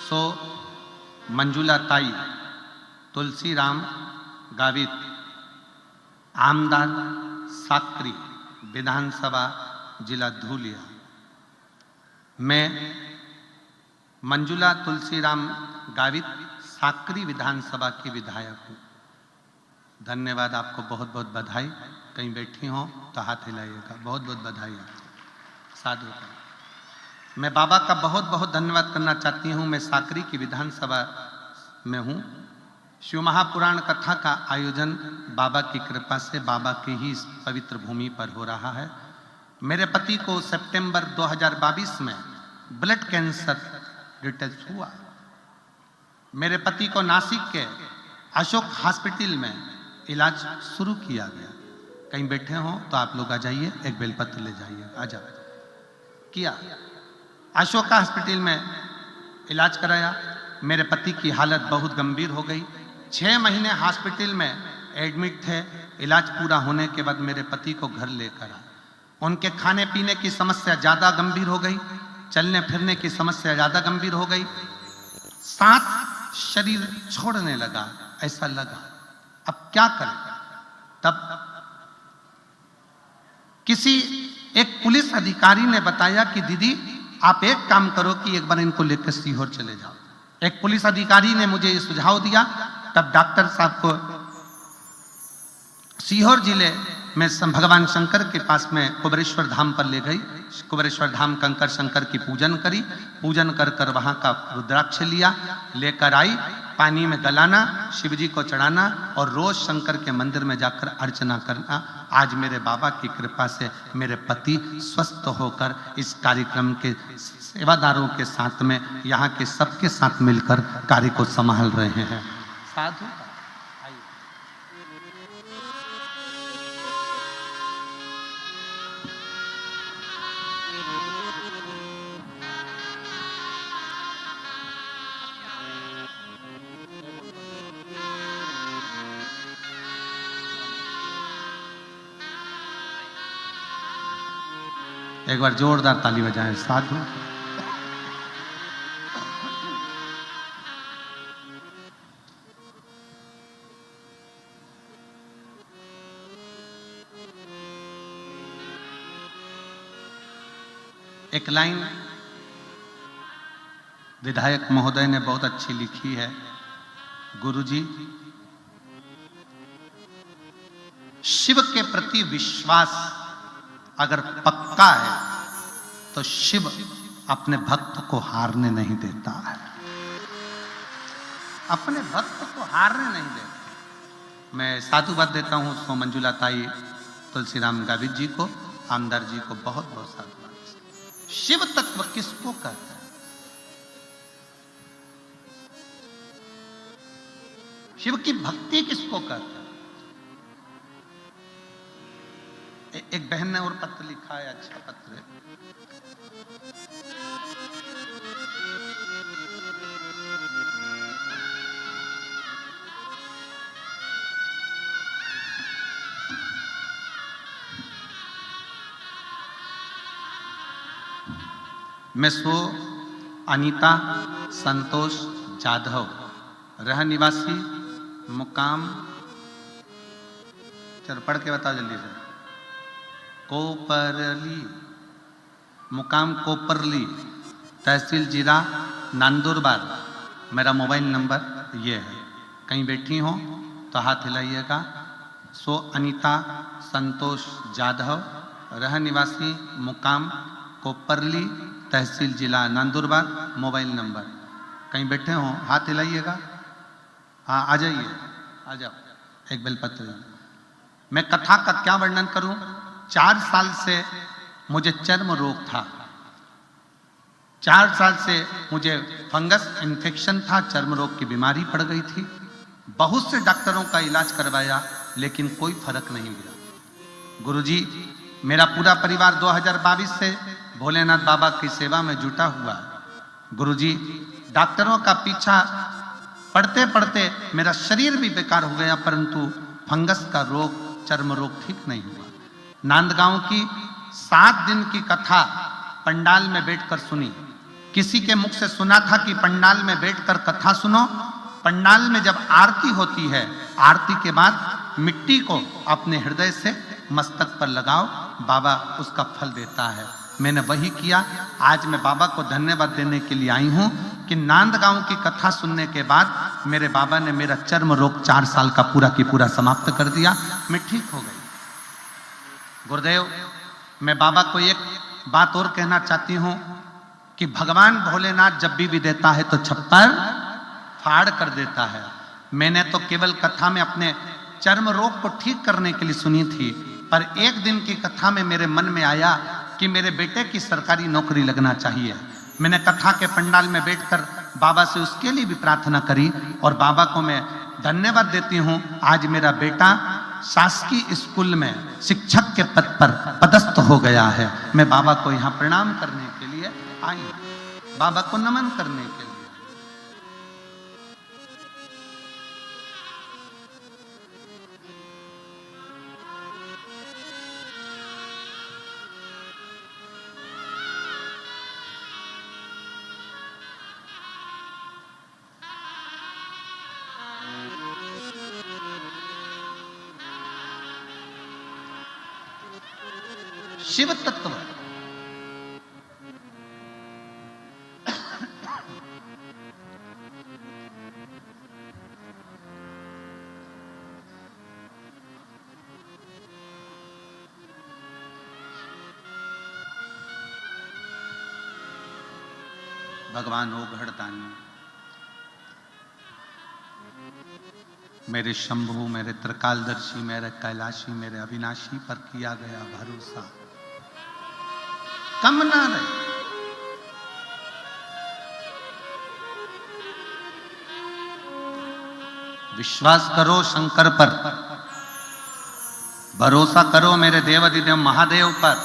सो मंजुला ताई, तुलसीराम गावित, आमदार साकरी, विधानसभा जिला धूलिया। मैं मंजुला तुलसीराम गावित साकरी विधानसभा की विधायक हूँ। धन्यवाद, आपको बहुत बहुत बधाई। कहीं बैठी हो तो हाथ हिलाइएगा। बहुत बहुत बधाई आपको। साधु। मैं बाबा का बहुत बहुत धन्यवाद करना चाहती हूँ। मैं साकरी की विधानसभा में हूँ। शिव महापुराण कथा का आयोजन बाबा की कृपा से, बाबा की ही इस पवित्र भूमि पर हो रहा है। मेरे पति को सितंबर 2022 में ब्लड कैंसर डिटेक्ट हुआ। मेरे पति को नासिक के अशोक हॉस्पिटल में इलाज शुरू किया गया। कहीं बैठे हो तो आप लोग आ जाइए, एक बेलपत्र ले जाइए। आ जाओ। किया अशोका हॉस्पिटल में इलाज कराया। मेरे पति की हालत बहुत गंभीर हो गई। 6 महीने हॉस्पिटल में एडमिट थे। इलाज पूरा होने के बाद मेरे पति को घर लेकर आए। उनके खाने पीने की समस्या ज़्यादा गंभीर हो गई, चलने फिरने की समस्या ज़्यादा गंभीर हो गई, साथ शरीर छोड़ने लगा। ऐसा लगा। अब क्या करें? तब किसी एक पुलिस अधिकारी ने बताया कि दीदी आप एक काम करो कि एक बार इनको लेकर सीहोर चले जाओ। एक पुलिस अधिकारी ने मुझे ये सुझाव दिया। तब डॉक्टर साहब को सीहोर जिले में भगवान शंकर के पास में कुबेरेश्वर धाम पर ले गई। कुबेरेश्वर धाम कंकर शंकर की पूजन करी। पूजन कर कर वहां का रुद्राक्ष लिया, लेकर आई, पानी में गलाना, शिव जी को चढ़ाना और रोज शंकर के मंदिर में जाकर अर्चना करना। आज मेरे बाबा की कृपा से मेरे पति स्वस्थ होकर इस कार्यक्रम के सेवादारों के साथ में, यहाँ के सबके साथ मिलकर कार्य को संभाल रहे हैं। साधु एक बार जोरदार ताली बजाएं साधु। एक लाइन विधायक महोदय ने बहुत अच्छी लिखी है। गुरुजी, शिव के प्रति विश्वास अगर पक्का है तो शिव अपने भक्त को हारने नहीं देता है। अपने भक्त को हारने नहीं देता। मैं साधुवाद देता हूं सो मंजुला ताई, तुलसीराम गावित जी को, आमदार जी को बहुत बहुत साधुवाद। शिव तत्व किसको कहता है? शिव की भक्ति किसको कहता है? एक बहन ने और पत्र लिखा है, अच्छा पत्र है। मैं सो अनीता संतोष जाधव, रह निवासी मुकाम, चल पढ़ के बताओ जल्दी से, कोपरली, मुकाम कोपरली, तहसील जिला नंदुरबार। मेरा मोबाइल नंबर ये है। कहीं बैठी हो तो हाथ हिलाइएगा। सो अनीता संतोष जाधव, रह निवासी मुकाम कोपरली, तहसील जिला नंदुरबार, मोबाइल नंबर। कहीं बैठे हो हाथ हिलाइएगा। हाँ आ जाइए, आ जाओ। एक बेलपत्र। मैं कथा का क्या वर्णन करूं? 4 साल से मुझे चर्म रोग था। 4 साल से मुझे फंगस इन्फेक्शन था, चर्म रोग की बीमारी पड़ गई थी। बहुत से डॉक्टरों का इलाज करवाया लेकिन कोई फर्क नहीं मिला। गुरुजी, मेरा पूरा परिवार 2022 से भोलेनाथ बाबा की सेवा में जुटा हुआ है। गुरुजी, डॉक्टरों का पीछा पढ़ते पढ़ते मेरा शरीर भी बेकार हो गया, परंतु फंगस का रोग, चर्म रोग ठीक नहीं हुआ। नांदगांव की 7 दिन की कथा पंडाल में बैठकर सुनी। किसी के मुख से सुना था कि पंडाल में बैठकर कथा सुनो। पंडाल में जब आरती होती है, आरती के बाद मिट्टी को अपने हृदय से मस्तक पर लगाओ, बाबा उसका फल देता है। मैंने वही किया। आज मैं बाबा को धन्यवाद देने के लिए आई हूं कि नांदगांव की कथा सुनने के बाद मेरे बाबा ने मेरा चर्म रोग 4 साल का पूरा की पूरा समाप्त कर दिया। मैं ठीक हो गई। गुरुदेव, मैं बाबा को एक बात और कहना चाहती हूं कि भगवान भोलेनाथ जब भी देता है तो छप्पर फाड़ कर देता है। मैंने तो केवल कथा में अपने चर्म रोग को ठीक करने के लिए सुनी थी, पर एक दिन की कथा में मेरे मन में आया कि मेरे बेटे की सरकारी नौकरी लगना चाहिए। मैंने कथा के पंडाल में बैठकर बाबा से उसके लिए भी प्रार्थना करी और बाबा को मैं धन्यवाद देती हूं। आज मेरा बेटा शासकीय स्कूल में शिक्षक के पद पर पदस्थ हो गया है। मैं बाबा को यहाँ प्रणाम करने के लिए आई हूं, बाबा को नमन करने के लिए। शिव तत्व। भगवान ओघड़दानी, मेरे शंभु, मेरे त्रिकालदर्शी, मेरे कैलाशी, मेरे अविनाशी पर किया गया भरोसा कम ना रहे। विश्वास करो शंकर पर, भरोसा करो मेरे देवाधिदेव महादेव पर,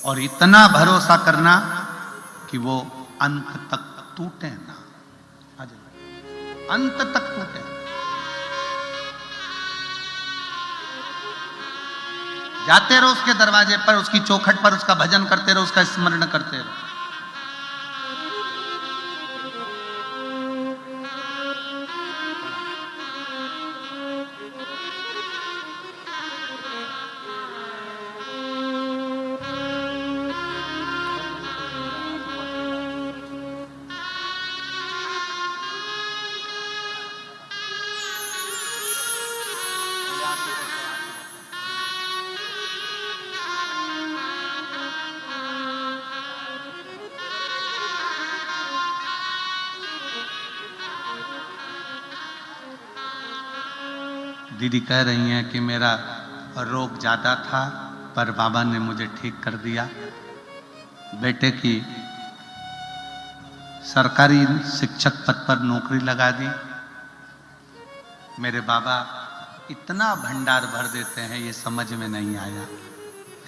और इतना भरोसा करना कि वो अंत तक टूटे ना, अंत तक टूटे। जाते रहो उसके दरवाजे पर, उसकी चौखट पर, उसका भजन करते रहो, उसका स्मरण करते रहो। दीदी कह रही हैं कि मेरा रोग ज्यादा था पर बाबा ने मुझे ठीक कर दिया। बेटे की सरकारी शिक्षक पद पर नौकरी लगा दी। मेरे बाबा इतना भंडार भर देते हैं ये समझ में नहीं आया।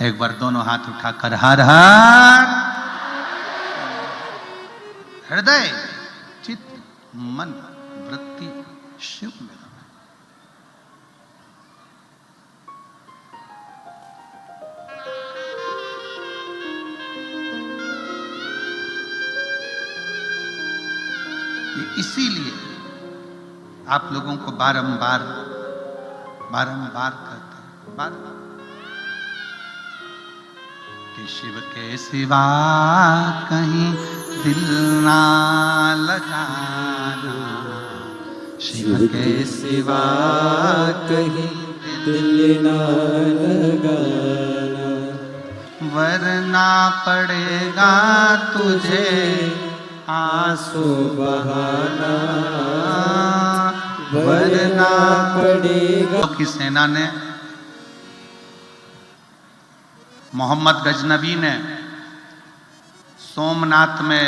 एक बार दोनों हाथ उठाकर हर हर हृदय चित्त मन वृत्ति शिव में। इसीलिए आप लोगों को बारंबार कहते हैं, बारंबार कि शिव के सिवा कहीं दिल ना लगाना, शिव के सिवा कहीं दिल ना लगाना, वरना पड़ेगा तुझे आंसू बहाना, वरना पड़ेगा। की सेना ने, मोहम्मद गजनबी ने सोमनाथ में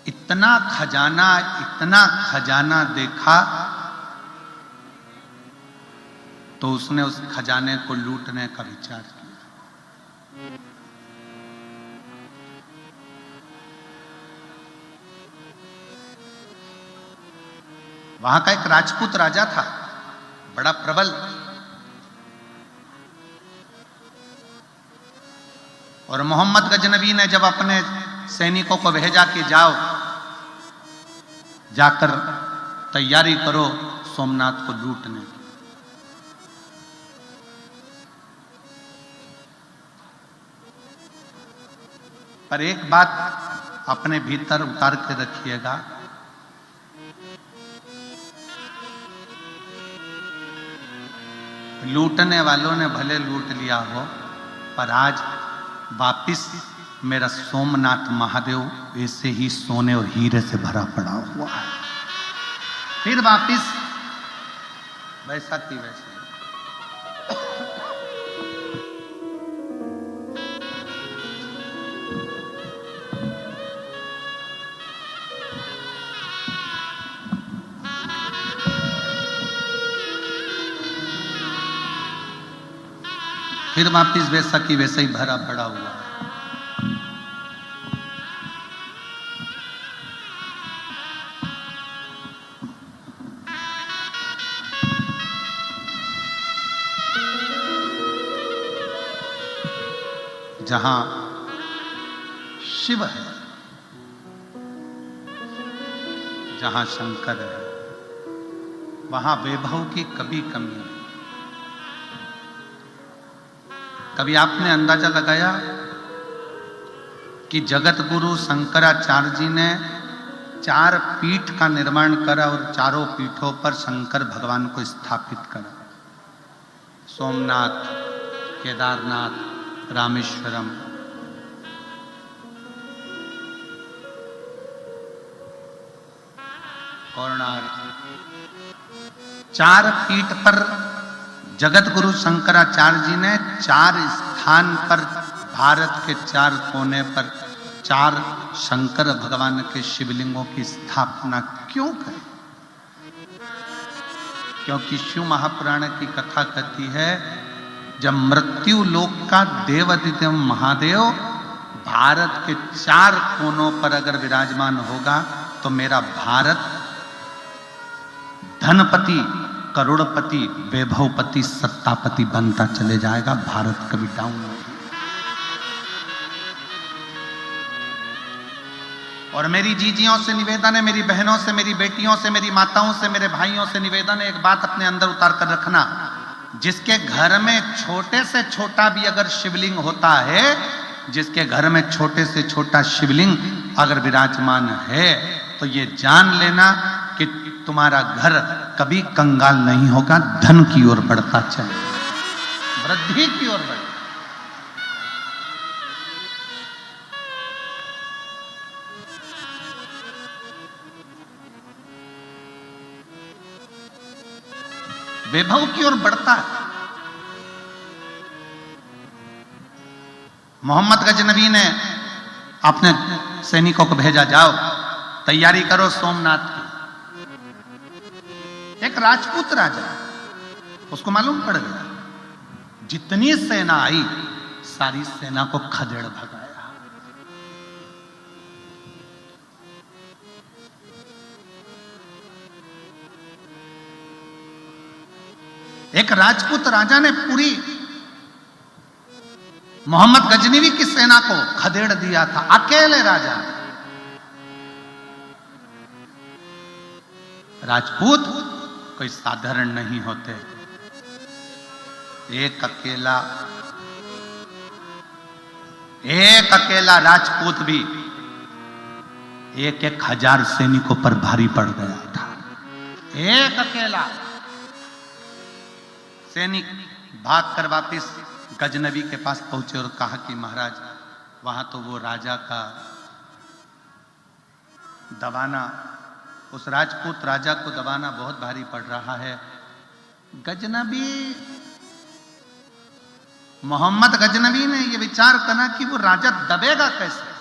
इतना खजाना देखा तो उसने उस खजाने को लूटने का विचार किया। वहां का एक राजपूत राजा था, बड़ा प्रबल, और मोहम्मद गजनबी ने जब अपने सैनिकों को भेजा कि जाओ जाकर तैयारी करो सोमनाथ को लूटने की। पर एक बात अपने भीतर उतार के रखिएगा, लूटने वालों ने भले लूट लिया हो पर आज वापिस मेरा सोमनाथ महादेव ऐसे ही सोने और हीरे से भरा पड़ा हुआ है। फिर वापिस वैसा थी वैसे। फिर वापिस वैसा की वैसा ही भरा पड़ा हुआ। जहां शिव है, जहां शंकर है, वहां वैभव की कभी कमी नहीं। कभी आपने अंदाजा लगाया कि जगत गुरु शंकराचार्य जी ने 4 पीठ का निर्माण करा और चारों पीठों पर शंकर भगवान को स्थापित करा। सोमनाथ, केदारनाथ, रामेश्वरम। कोणार्क। 4 पीठ पर जगत गुरु शंकराचार्य जी ने 4 स्थान पर भारत के 4 कोने पर 4 शंकर भगवान के शिवलिंगों की स्थापना क्यों करी? क्योंकि शिव महापुराण की कथा कहती है, जब मृत्यु लोक का देवादिदेव महादेव भारत के 4 कोनों पर अगर विराजमान होगा तो मेरा भारत धनपति, करोड़पति, वैभवपति, सत्तापति बनता चले जाएगा। भारत कभी डाउन नहीं। और मेरी जीजियों से निवेदन है, मेरी बहनों से, मेरी बेटियों से, मेरी माताओं से, मेरे भाइयों से निवेदन है, एक बात अपने अंदर उतार कर रखना। जिसके घर में छोटे से छोटा भी अगर शिवलिंग होता है, जिसके घर में छोटे से छोटा शिवलिंग अगर विराजमान है, तो ये जान लेना कि तुम्हारा घर कभी कंगाल नहीं होगा, धन की ओर बढ़ता चलेगा, वृद्धि की ओर बढ़ेगा। वैभव की ओर बढ़ता है। मोहम्मद गजनबी ने अपने सैनिकों को भेजा, जाओ तैयारी करो सोमनाथ की। एक राजपूत राजा, उसको मालूम पड़ गया जितनी सेना आई सारी सेना को खदेड़ भगाया। एक राजपूत राजा ने पूरी मोहम्मद गजनवी की सेना को खदेड़ दिया था, अकेले राजा। राजपूत कोई साधारण नहीं होते। एक अकेला राजपूत भी 1,000 सैनिकों पर भारी पड़ गया था। एक अकेला सैनिक भागकर वापिस गजनबी के पास पहुंचे और कहा कि महाराज, वहां तो वो राजा का दबाना, उस राजपूत राजा को दबाना बहुत भारी पड़ रहा है। गजनबी, मोहम्मद गजनबी ने यह विचार करा कि वो राजा दबेगा कैसे।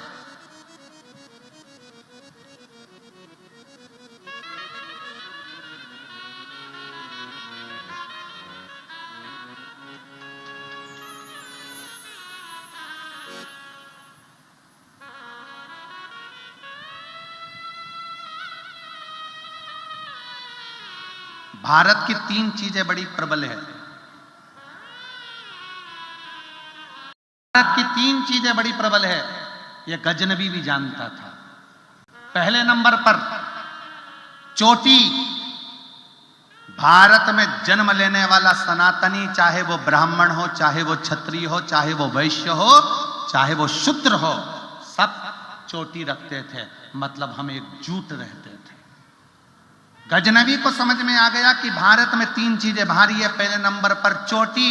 भारत की 3 चीजें बड़ी प्रबल है। भारत की 3 चीजें बड़ी प्रबल है, यह गजनबी भी जानता था। पहले नंबर पर चोटी। भारत में जन्म लेने वाला सनातनी, चाहे वो ब्राह्मण हो, चाहे वो क्षत्रिय हो, चाहे वो वैश्य हो, चाहे वो शूद्र हो, सब चोटी रखते थे, मतलब हम एकजुट रहते थे। गजनबी को समझ में आ गया कि भारत में 3 चीजें भारी है। पहले नंबर पर चोटी,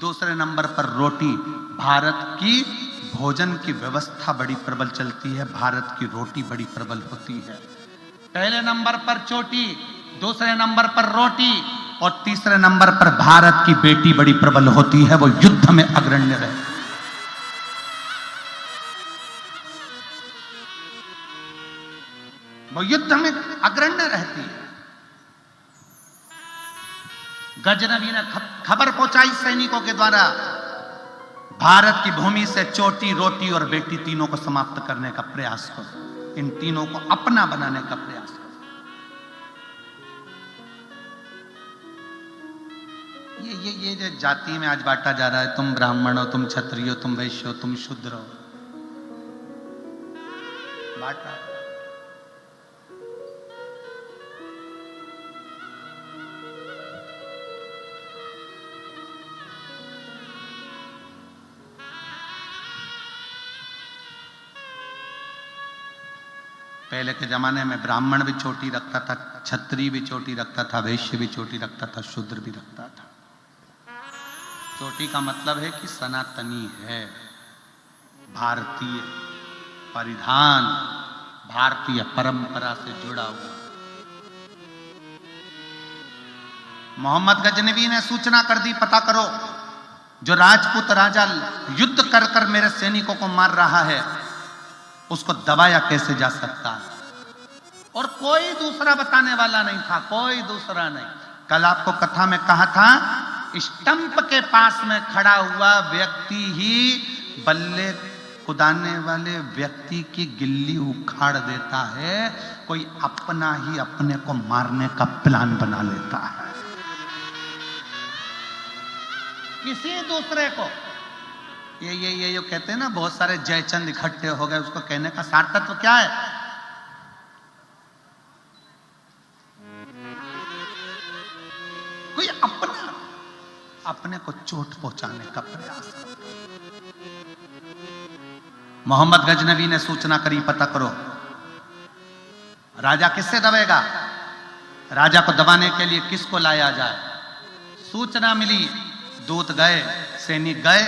दूसरे नंबर पर रोटी। भारत की भोजन की व्यवस्था बड़ी प्रबल चलती है, भारत की रोटी बड़ी प्रबल होती है। पहले नंबर पर चोटी, दूसरे नंबर पर रोटी और तीसरे नंबर पर भारत की बेटी बड़ी प्रबल होती है, वो युद्ध में अग्रण्य रहे। वो युद्ध में अग्रण्य रहती है। गजनबी ने खबर पहुंचाई सैनिकों के द्वारा, भारत की भूमि से चोटी, रोटी और बेटी तीनों को समाप्त करने का प्रयास करो, इन तीनों को अपना बनाने का प्रयास करो। ये जो जाति में आज बांटा जा रहा है, तुम ब्राह्मण हो, तुम क्षत्रिय हो, तुम वैश्य हो, तुम शूद्र हो, बांटा। पहले के जमाने में ब्राह्मण भी चोटी रखता था, क्षत्रिय भी चोटी रखता था, वैश्य भी चोटी रखता था, शूद्र भी रखता था। चोटी का मतलब है कि सनातनी है, भारतीय परिधान, भारतीय परंपरा से जुड़ा हुआ। मोहम्मद गजनवी ने सूचना कर दी, पता करो जो राजपूत राजा युद्ध कर कर मेरे सैनिकों को मार रहा है उसको दबाया कैसे जा सकता है। और कोई दूसरा बताने वाला नहीं था, कोई दूसरा नहीं। कल आपको कथा में कहा था, स्टंप के पास में खड़ा हुआ व्यक्ति ही बल्ले कुदाने वाले व्यक्ति की गिल्ली उखाड़ देता है। कोई अपना ही अपने को मारने का प्लान बना लेता है, किसी दूसरे को। ये कहते हैं ना, बहुत सारे जयचंद इकट्ठे हो गए, उसको कहने का सार तत्व क्या है? कोई अपने को चोट पहुंचाने का प्रयास करता। मोहम्मद गजनवी ने सूचना करी, पता करो राजा किससे दबेगा, राजा को दबाने के लिए किसको लाया जाए। सूचना मिली, दूत गए, सैनिक गए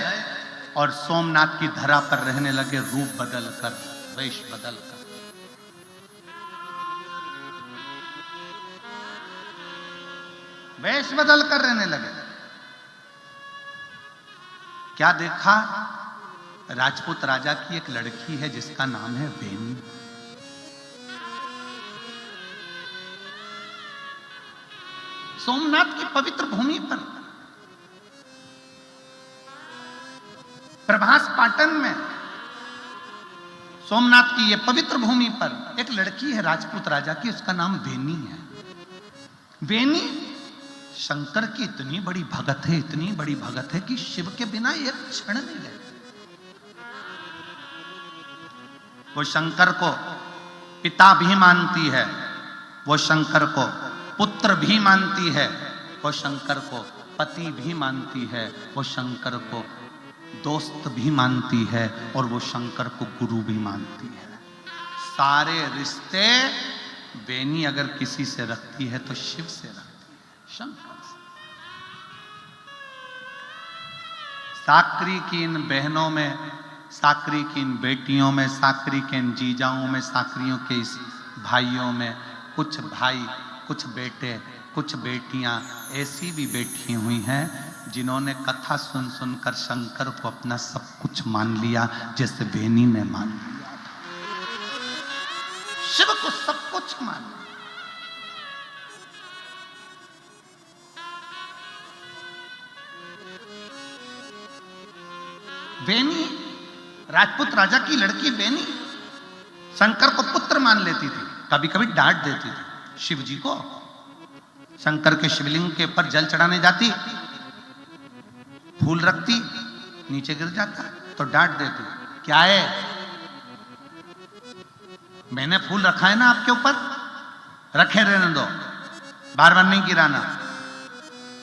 और सोमनाथ की धरा पर रहने लगे, रूप बदल कर, वेश बदल कर। वेश बदल कर रहने लगे। क्या देखा? राजपूत राजा की एक लड़की है जिसका नाम है बेनी। सोमनाथ की पवित्र भूमि पर, प्रभास पाटन में, सोमनाथ की यह पवित्र भूमि पर एक लड़की है राजपूत राजा की, उसका नाम बेनी है। बेनी शंकर की इतनी बड़ी भगत है, इतनी बड़ी भगत है कि शिव के बिना एक क्षण नहीं रहे। वो शंकर को पिता भी मानती है, वो शंकर को पुत्र भी मानती है, वो शंकर को पति भी मानती है, वो शंकर को दोस्त भी मानती है और वो शंकर को गुरु भी मानती है। सारे रिश्ते बेनी अगर किसी से रखती है तो शिव से रखती है, शंकर से। साकरी की इन बहनों में, साकरी की इन बेटियों में, साकरी के इन जीजाओं में, साकरियों के इस भाइयों में, कुछ भाई, कुछ बेटे, कुछ बेटियां ऐसी भी बैठी हुई हैं जिन्होंने कथा सुन सुनकर शंकर को अपना सब कुछ मान लिया, जैसे बेनी ने मान लिया। शिव को सब कुछ मान लिया। बेनी, राजपूत राजा की लड़की बेनी शंकर को पुत्र मान लेती थी, कभी कभी डांट देती थी शिव जी को। शंकर के शिवलिंग के ऊपर जल चढ़ाने जाती, फूल रखती, नीचे गिर जाता तो डांट देती, क्या है, मैंने फूल रखा है ना आपके ऊपर, रखे रहने दो, बार बार नहीं गिराना।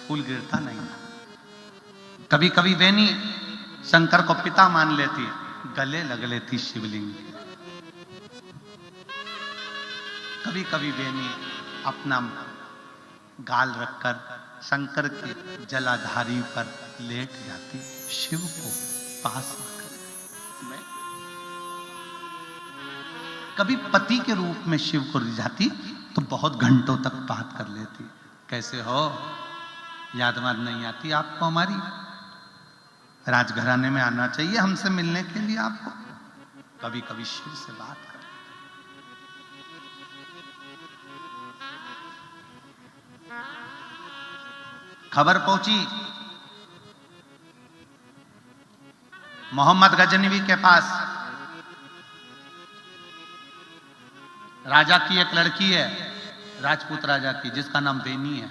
फूल गिरता नहीं। कभी कभी बेनी शंकर को पिता मान लेती, गले लग लेती शिवलिंग। कभी कभी बेनी अपना गाल रखकर शंकर के जलाधारी पर लेट जाती, शिव को पास आकर। कभी पति के रूप में शिव को रिझाती तो बहुत घंटों तक बात कर लेती, कैसे हो, याद वाद नहीं आती आपको हमारी, राजघराने में आना चाहिए हमसे मिलने के लिए आपको। कभी कभी शिव से बात कर। खबर पहुंची मोहम्मद गजनवी के पास, राजा की एक लड़की है, राजपूत राजा की, जिसका नाम बेनी है,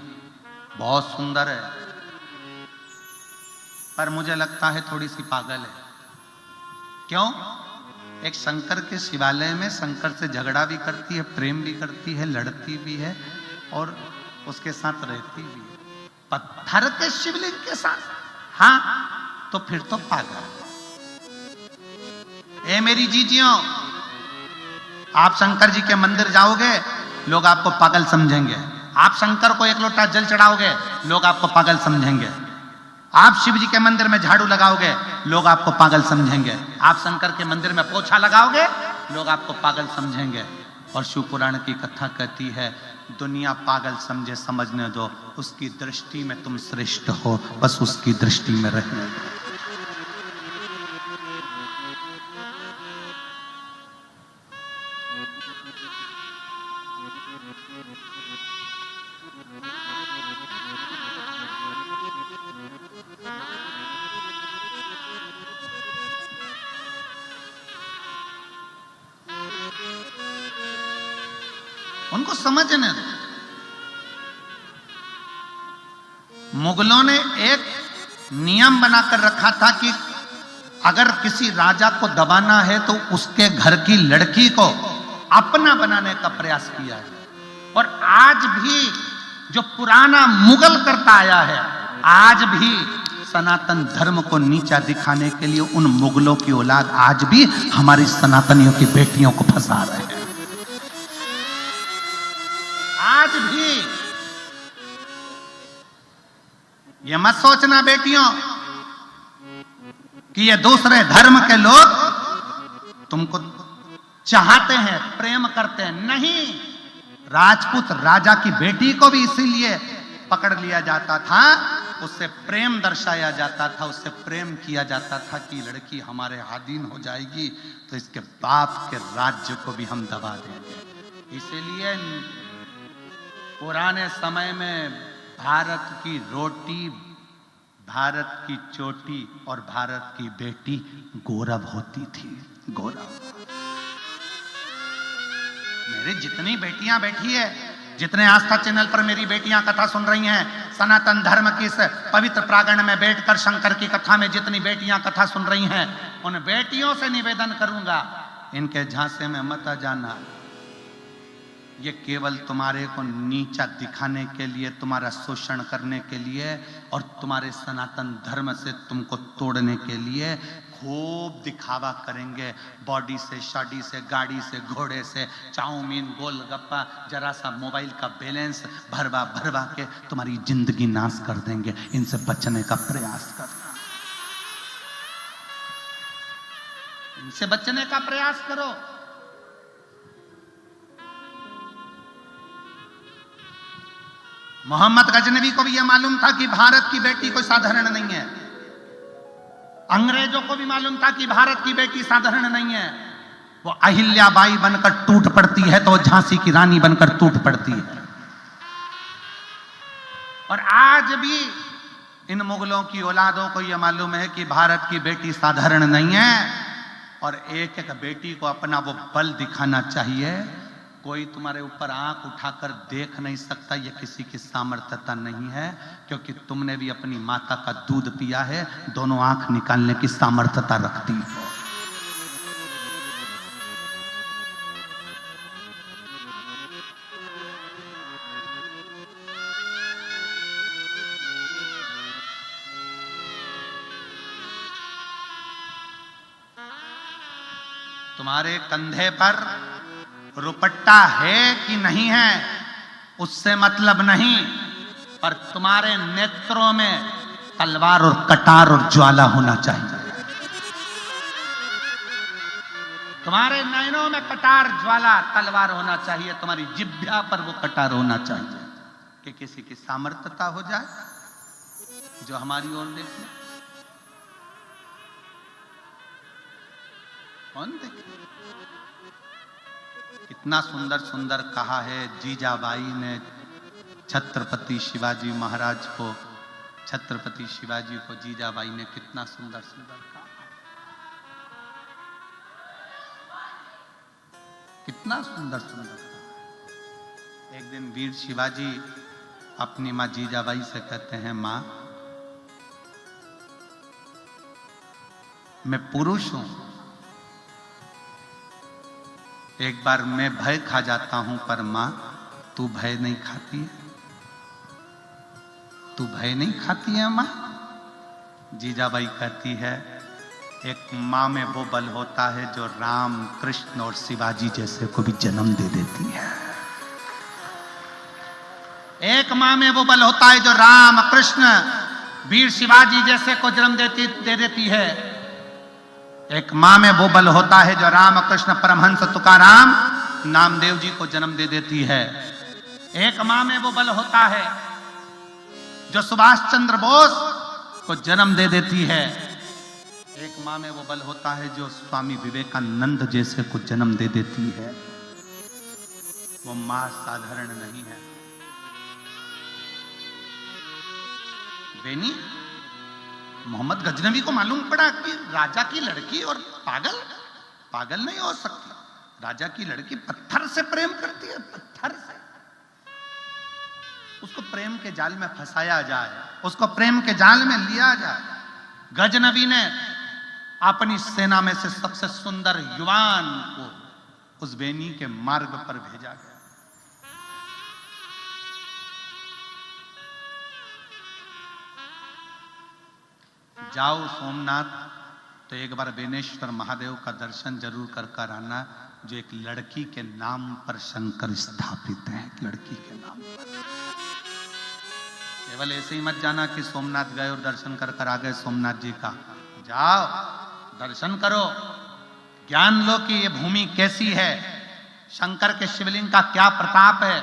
बहुत सुंदर है, पर मुझे लगता है थोड़ी सी पागल है। क्यों? एक शंकर के शिवालय में शंकर से झगड़ा भी करती है, प्रेम भी करती है, लड़ती भी है और उसके साथ रहती भी है, पत्थर के शिवलिंग के साथ। हाँ, तो फिर तो पागल। ए मेरी जीजियों, आप शंकर जी के मंदिर जाओगे, लोग आपको पागल समझेंगे। आप शंकर को एक लोटा जल चढ़ाओगे, लोग आपको पागल समझेंगे। आप शिव जी के मंदिर में झाड़ू लगाओगे, लोग आपको पागल समझेंगे। आप शंकर के मंदिर में पोछा लगाओगे, लोग आपको पागल समझेंगे। और शिव पुराण की कथा कहती है, दुनिया पागल समझे, समझने दो, उसकी दृष्टि में तुम श्रेष्ठ हो, बस उसकी दृष्टि में रहने दो। उनको समझने दो। मुगलों ने एक नियम बनाकर रखा था कि अगर किसी राजा को दबाना है तो उसके घर की लड़की को अपना बनाने का प्रयास किया है। और आज भी जो पुराना मुगल करता आया है, आज भी सनातन धर्म को नीचा दिखाने के लिए उन मुगलों की औलाद आज भी हमारी सनातनियों की बेटियों को फंसा रहे हैं। आज भी ये मत सोचना बेटियों कि ये दूसरे धर्म के लोग तुमको चाहते हैं, प्रेम करते हैं। नहीं, राजपूत राजा की बेटी को भी इसीलिए पकड़ लिया जाता था, उससे प्रेम दर्शाया जाता था, उससे प्रेम किया जाता था कि लड़की हमारे अधीन हो जाएगी तो इसके बाप के राज्य को भी हम दबा देंगे। इसीलिए पुराने समय में भारत की रोटी, भारत की चोटी और भारत की बेटी गौरव होती थी। गौरव। मेरी जितनी बेटियां बैठी है, जितने आस्था चैनल पर मेरी बेटियां कथा सुन रही हैं, सनातन धर्म की इस पवित्र प्रांगण में बैठकर शंकर की कथा में जितनी बेटियां कथा सुन रही हैं, उन बेटियों से निवेदन करूंगा, इनके झांसे में मत आ जाना। ये केवल तुम्हारे को नीचा दिखाने के लिए, तुम्हारा शोषण करने के लिए और तुम्हारे सनातन धर्म से तुमको तोड़ने के लिए खूब दिखावा करेंगे। बॉडी से, शादी से, गाड़ी से, घोड़े से, चाउमीन, गोलगप्पा, जरा सा मोबाइल का बैलेंस भरवा भरवा के तुम्हारी जिंदगी नाश कर देंगे। इनसे बचने का प्रयास करना, इनसे बचने का प्रयास करो। मोहम्मद गजनवी को भी यह मालूम था कि भारत की बेटी कोई साधारण नहीं है। अंग्रेजों को भी मालूम था कि भारत की बेटी साधारण नहीं है। वो अहिल्याबाई बनकर टूट पड़ती है तो वो झांसी की रानी बनकर टूट पड़ती है। और आज भी इन मुगलों की औलादों को यह मालूम है कि भारत की बेटी साधारण नहीं है और एक एक बेटी को अपना वो बल दिखाना चाहिए। कोई तुम्हारे ऊपर आंख उठाकर देख नहीं सकता, यह किसी की सामर्थ्यता नहीं है, क्योंकि तुमने भी अपनी माता का दूध पिया है, दोनों आंख निकालने की सामर्थ्यता रखती हो। तुम्हारे कंधे पर रुपट्टा है कि नहीं है उससे मतलब नहीं, पर तुम्हारे नेत्रों में तलवार और कटार और ज्वाला होना चाहिए। तुम्हारे नयनों में कटार, ज्वाला, तलवार होना चाहिए। तुम्हारी जिह्वा पर वो कटार होना चाहिए कि किसी की सामर्थ्यता हो जाए जो हमारी ओर देखे। कौन देखे? कितना सुंदर सुंदर कहा है जीजाबाई ने छत्रपति शिवाजी महाराज को, छत्रपति शिवाजी को जीजाबाई ने कितना सुंदर सुंदर कहा, कितना सुंदर सुंदर कहा। एक दिन वीर शिवाजी अपनी मां जीजाबाई से कहते हैं, मां मैं पुरुष हूं, एक बार मैं भय खा जाता हूं, पर मां तू भय नहीं खाती है, तू भय नहीं खाती है मां? जीजाबाई कहती है एक माँ में वो बल होता है जो राम, कृष्ण और शिवाजी जैसे को भी जन्म दे देती है। एक माँ में वो बल होता है जो राम, कृष्ण, वीर शिवाजी जैसे को जन्म दे देती है। एक माँ में वो बल होता है जो राम, कृष्ण, परमहंस तुकाराम, नामदेव जी को जन्म दे देती है। एक माँ में वो बल होता है जो सुभाष चंद्र बोस को जन्म दे देती है। एक माँ में वो बल होता है जो स्वामी विवेकानंद जैसे को जन्म दे देती है। वो माँ साधारण नहीं है। बेनी मोहम्मद गजनवी को मालूम पड़ा कि राजा की लड़की और पागल नहीं हो सकती। राजा की लड़की पत्थर से प्रेम करती है, पत्थर से। उसको प्रेम के जाल में फंसाया जाए, उसको प्रेम के जाल में लिया जाए। गजनवी ने अपनी सेना में से सबसे सुंदर युवान को उस बेनी के मार्ग पर भेजा गया। जाओ सोमनाथ तो एक बार बेनेश्वर महादेव का दर्शन जरूर कर आना, जो एक लड़की के नाम पर शंकर स्थापित है। एक लड़की के नाम पर। केवल ऐसे ही मत जाना कि सोमनाथ गए और दर्शन कर आ गए सोमनाथ जी का। जाओ दर्शन करो, ज्ञान लो कि ये भूमि कैसी है, शंकर के शिवलिंग का क्या प्रताप है।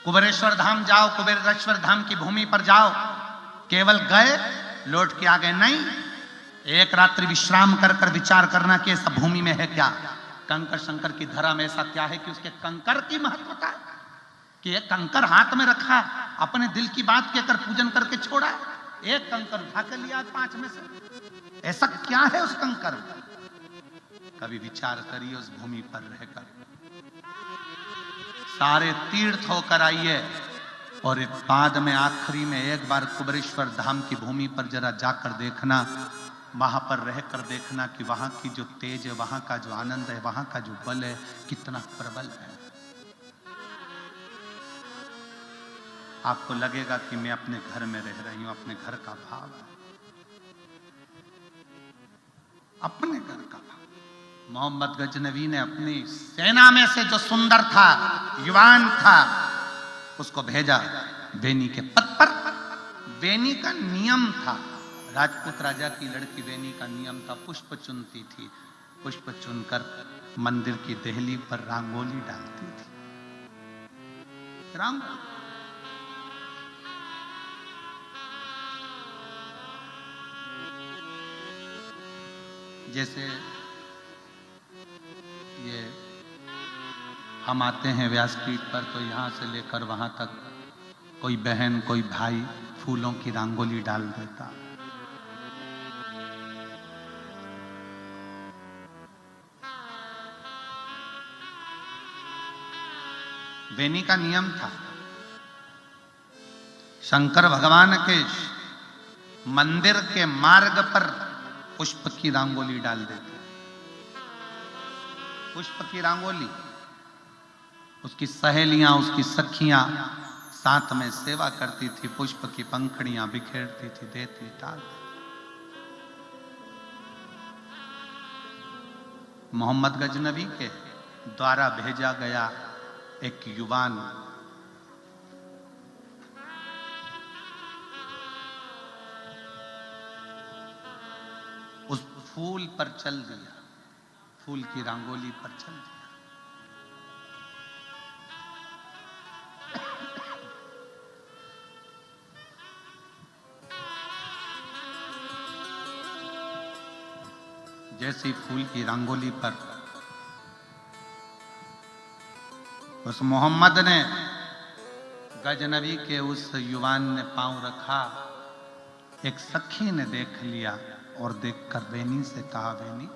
कुबेरेश्वर धाम जाओ, कुबेरेश्वर धाम की भूमि पर जाओ। केवल गए लौट के आ गए नहीं, एक रात्रि विश्राम कर विचार करना कि ऐसा भूमि में है क्या। कंकर शंकर की धरा में ऐसा क्या है कि उसके कंकर की महत्वता है कि एक कंकर हाथ में रखा, अपने दिल की बात कहकर पूजन करके छोड़ा। एक कंकर उठा कर लिया 5 में से। ऐसा क्या है उस कंकर में? कभी विचार करिए उस भूमि पर रहकर। सारे तीर्थ होकर आइए और बाद में आखिरी में एक बार कुबेरेश्वर धाम की भूमि पर जरा जाकर देखना, वहां पर रहकर देखना कि वहां की जो तेज है, वहां का जो आनंद है, वहां का जो बल है, कितना प्रबल है। आपको लगेगा कि मैं अपने घर में रह रही हूं। अपने घर का भाव है, अपने घर का भाव। मोहम्मद गजनवी ने अपनी सेना में से जो सुंदर था, युवान था, उसको भेजा बेनी के पद पर। बेनी का नियम था, राजपूत राजा की लड़की बेनी का नियम था, पुष्प चुनती थी। पुष्प चुनकर मंदिर की देहली पर रंगोली डालती थी। रंगोली। जैसे ये हम आते हैं व्यासपीठ पर, तो यहां से लेकर वहां तक कोई बहन, कोई भाई फूलों की रंगोली डाल देता। बेनी का नियम था, शंकर भगवान के मंदिर के मार्ग पर पुष्प की रंगोली डाल देते। पुष्प की रंगोली। उसकी सहेलियां, उसकी सखियां साथ में सेवा करती थी, पुष्प की पंखड़ियां बिखेरती थी, देती डाल। मोहम्मद गजनवी के द्वारा भेजा गया एक युवान उस फूल पर चल दिया, फूल की रंगोली पर चल दिया। जैसी फूल की रंगोली पर उस मोहम्मद ने, गजनवी के उस युवान ने पांव रखा, एक सखी ने देख लिया और देखकर बेनी से कहा, बेनी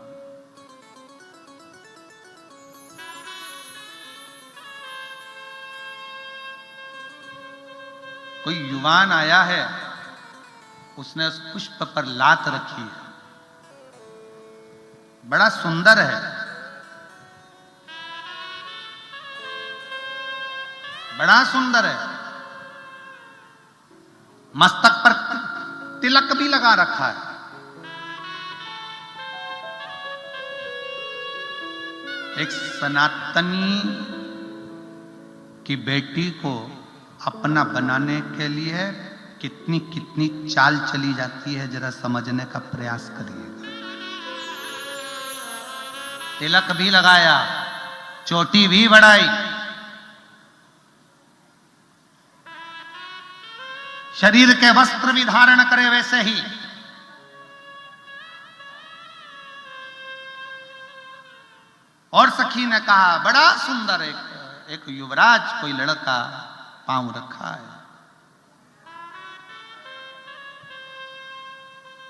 कोई युवान आया है, उसने उस पुष्प पर लात रखी है, बड़ा सुंदर है। बड़ा सुंदर है, मस्तक पर तिलक भी लगा रखा है। एक सनातनी की बेटी को अपना बनाने के लिए कितनी कितनी चाल चली जाती है, जरा समझने का प्रयास करिएगा। तिलक भी लगाया, चोटी भी बढ़ाई, शरीर के वस्त्र भी धारण करे वैसे ही। और सखी ने कहा बड़ा सुंदर एक युवराज कोई लड़का पांव रखा है।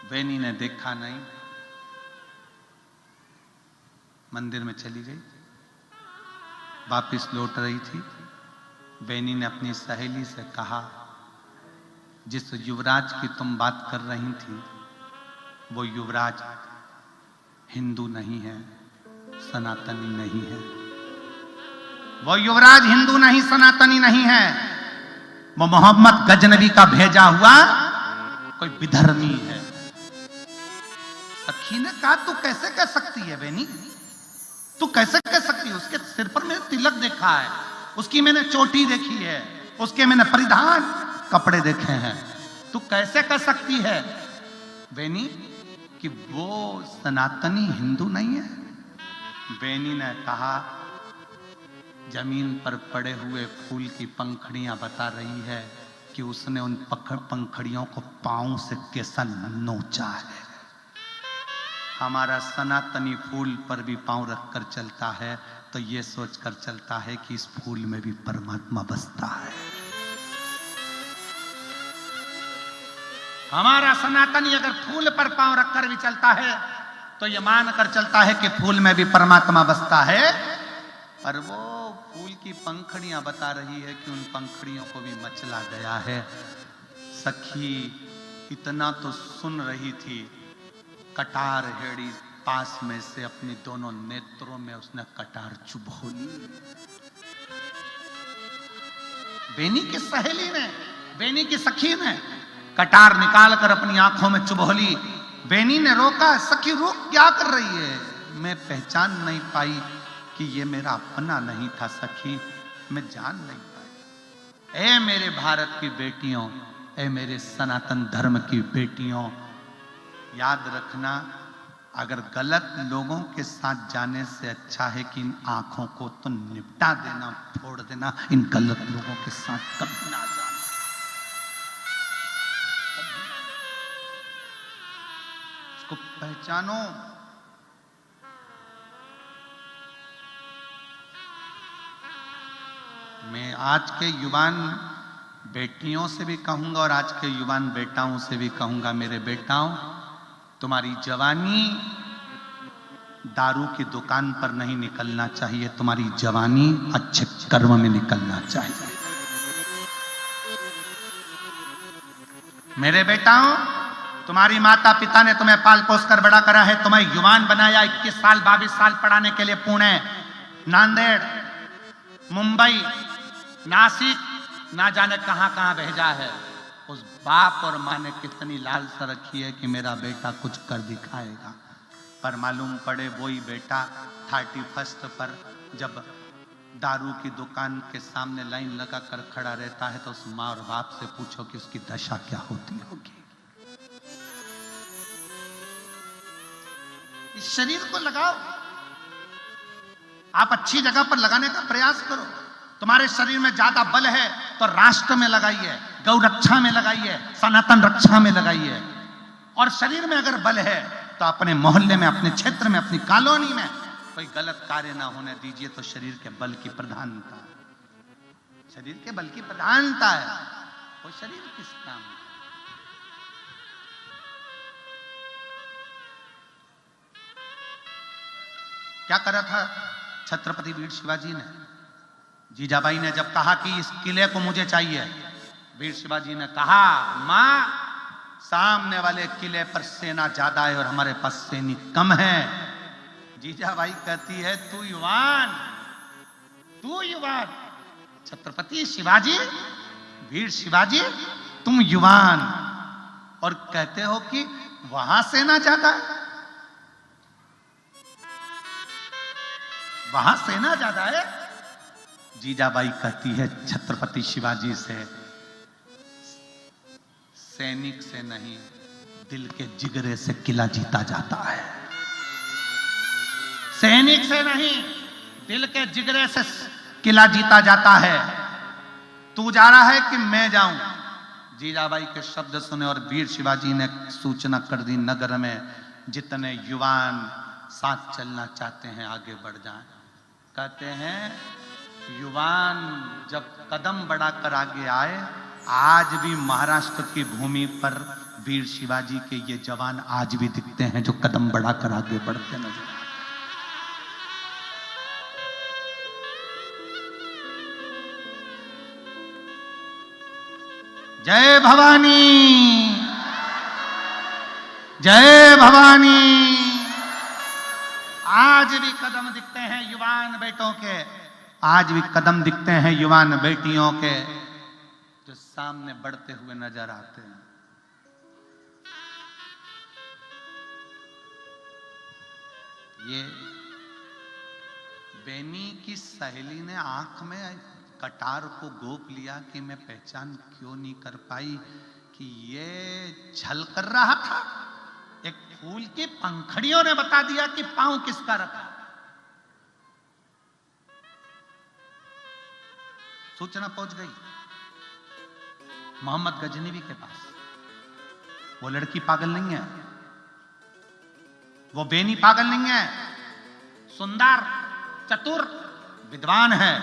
बेनी ने देखा नहीं, मंदिर में चली गई। वापिस लौट रही थी, बेनी ने अपनी सहेली से कहा जिस युवराज की तुम बात कर रही थी वो युवराज हिंदू नहीं है, सनातनी नहीं है। वो युवराज हिंदू नहीं, सनातनी नहीं है, वो मोहम्मद गजनबी का भेजा हुआ कोई विधर्मी है। सखी ने कहा तू कैसे कह सकती है बेनी, तू कैसे कह सकती है? उसके सिर पर मैंने तिलक देखा है, उसकी मैंने चोटी देखी है, उसके मैंने परिधान कपड़े देखे हैं, तू कैसे कह सकती है बेनी कि वो सनातनी हिंदू नहीं है? बेनी ने कहा जमीन पर पड़े हुए फूल की पंखड़ियां बता रही है कि उसने उन पंखड़ियों को पांव से कैसा नोचा है। हमारा सनातनी फूल पर भी पांव रखकर चलता है तो ये सोचकर चलता है कि इस फूल में भी परमात्मा बसता है। हमारा सनातनी अगर फूल पर पांव रखकर भी चलता है तो ये मानकर चलता है कि फूल में भी परमात्मा बसता है। और वो फूल की पंखड़ियां बता रही है कि उन पंखड़ियों को भी मचला गया है। सखी इतना तो सुन रही थी, कटार हेड़ी पास में से अपनी दोनों नेत्रों में उसने कटार चुभो ली। बेनी की सहेली ने, बेनी की सखी ने कटार निकालकर अपनी आंखों में चुभो ली। बेनी ने रोका, सखी रुक, क्या कर रही है? मैं पहचान नहीं पाई कि ये मेरा अपना नहीं था सखी, मैं जान नहीं पाई। ए मेरे भारत की बेटियों, ए मेरे सनातन धर्म की बेटियों, याद रखना अगर गलत लोगों के साथ जाने से अच्छा है कि इन आंखों को तो निपटा देना, फोड़ देना। इन गलत लोगों के साथ कभी ना जाना। इसको पहचानो। मैं आज के युवान बेटियों से भी कहूंगा और आज के युवान बेटाओं से भी कहूंगा, मेरे बेटाओं, तुम्हारी जवानी दारू की दुकान पर नहीं निकलना चाहिए, तुम्हारी जवानी अच्छे कर्म में निकलना चाहिए। मेरे बेटाओं, तुम्हारी माता पिता ने तुम्हें पाल पोस कर बड़ा करा है, तुम्हें युवान बनाया। 21 साल 22 साल पढ़ाने के लिए पुणे, नांदेड़, मुंबई, नासिक, ना जाने कहां कहां भेजा है। उस बाप और मां ने कितनी लालसा रखी है कि मेरा बेटा कुछ कर दिखाएगा, पर मालूम पड़े वही बेटा 31st पर जब दारू की दुकान के सामने लाइन लगा कर खड़ा रहता है तो उस मां और बाप से पूछो कि उसकी दशा क्या होती होगी। इस शरीर को लगाओ, आप अच्छी जगह पर लगाने का प्रयास करो। तुम्हारे शरीर में ज्यादा बल है तो राष्ट्र में लगाइए, गौ रक्षा में लगाइए, सनातन रक्षा में लगाइए। और शरीर में अगर बल है तो अपने मोहल्ले में, अपने क्षेत्र में, अपनी कॉलोनी में कोई गलत कार्य ना होने दीजिए। तो शरीर के बल की प्रधानता है, शरीर के बल की प्रधानता है। वो शरीर किस काम है? क्या करा था छत्रपति वीर शिवाजी ने? जीजाबाई ने जब कहा कि इस किले को मुझे चाहिए, वीर शिवाजी ने कहा मां, सामने वाले किले पर सेना ज्यादा है और हमारे पास सैनिक कम है। जीजाबाई कहती है तू युवान, छत्रपति शिवाजी, वीर शिवाजी, तुम युवान और कहते हो कि वहां सेना ज्यादा है, वहां सेना ज्यादा है। जीजाबाई कहती है छत्रपति शिवाजी से, सैनिक से नहीं, दिल के जिगरे से किला जीता जाता है। सैनिक से नहीं, दिल के जिगरे से किला जीता जाता है। तू जा रहा है कि मैं जाऊं? जीजाबाई के शब्द सुने और वीर शिवाजी ने सूचना कर दी, नगर में जितने युवान साथ चलना चाहते हैं आगे बढ़ जाएं। कहते हैं युवान जब कदम बढ़ाकर आगे आए, आज भी महाराष्ट्र की भूमि पर वीर शिवाजी के ये जवान आज भी दिखते हैं जो कदम बढ़ाकर आगे बढ़ते नजर आते। जय भवानी, जय भवानी। आज भी कदम दिखते हैं युवान बेटों के, आज भी कदम दिखते हैं युवान बेटियों के जो सामने बढ़ते हुए नजर आते हैं। ये बेनी की सहेली ने आंख में कटार को गोप लिया कि मैं पहचान क्यों नहीं कर पाई कि ये छल कर रहा था। एक फूल की पंखड़ियों ने बता दिया कि पांव किसका रखा। सूचना पहुंच गई मोहम्मद गजनवी के पास। वो लड़की पागल नहीं है, वो बेनी पागल नहीं है, सुंदर, चतुर, विद्वान है।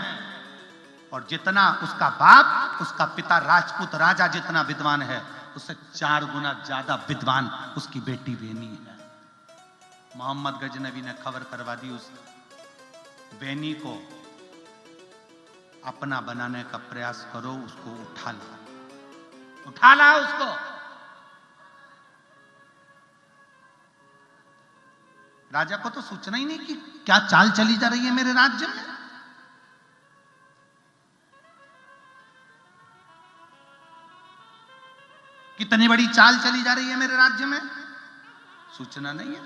और जितना उसका बाप, उसका पिता राजपूत राजा जितना विद्वान है, उससे 4 गुना ज्यादा विद्वान उसकी बेटी बेनी है। मोहम्मद गजनवी ने खबर करवा दी उस बेनी को, अपना बनाने का प्रयास करो, उसको उठा ला, उठा ला उसको। राजा को तो सूचना ही नहीं कि क्या चाल चली जा रही है मेरे राज्य में। कितनी बड़ी चाल चली जा रही है मेरे राज्य में, सूचना नहीं है।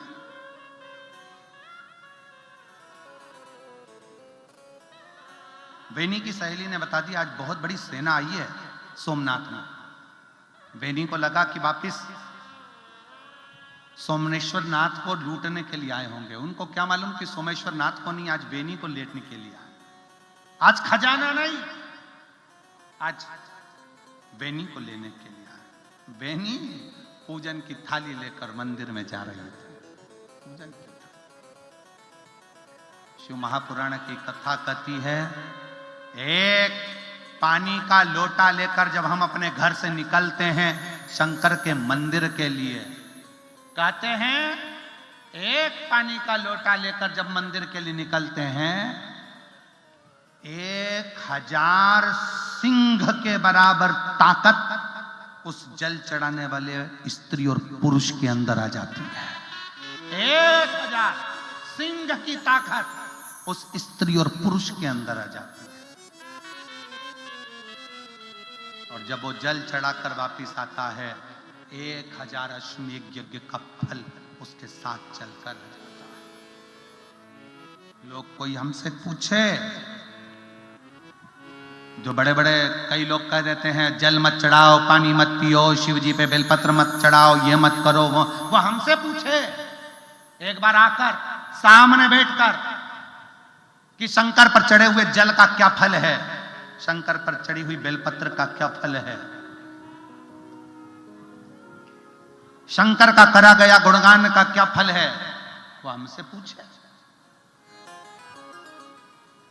बेनी की सहेली ने बता दिया आज बहुत बड़ी सेना आई है सोमनाथ में। बेनी को लगा कि वापिस सोमेश्वर नाथ को लूटने के लिए आए होंगे। उनको क्या मालूम कि सोमेश्वर नाथ को नहीं, आज बेनी को लेटने के लिए आए। आज खजाना नहीं, आज बेनी को लेने के लिए आए। बेनी पूजन की थाली लेकर मंदिर में जा रही थी। पूजन की शिव महापुराण की कथा कहती है, एक पानी का लोटा लेकर जब हम अपने घर से निकलते हैं शंकर के मंदिर के लिए, कहते हैं एक पानी का लोटा लेकर जब मंदिर के लिए निकलते हैं, 1000 सिंह के बराबर ताकत उस जल चढ़ाने वाले स्त्री और पुरुष के अंदर आ जाती है। 1000 सिंह की ताकत उस स्त्री और पुरुष के अंदर आ जाती है। और जब वो जल चढ़ाकर वापिस आता है, 1000 अश्वमेध यज्ञ का फल उसके साथ चलकर जाता है। लोग कोई हमसे पूछे, जो बड़े बड़े कई लोग कह देते हैं जल मत चढ़ाओ, पानी मत पियो, शिव जी पे बेलपत्र मत चढ़ाओ, ये मत करो, वो हमसे पूछे एक बार आकर सामने बैठकर कि शंकर पर चढ़े हुए जल का क्या फल है, शंकर पर चढ़ी हुई बेलपत्र का क्या फल है, शंकर का करा गया गुणगान का क्या फल है, वो हमसे पूछे।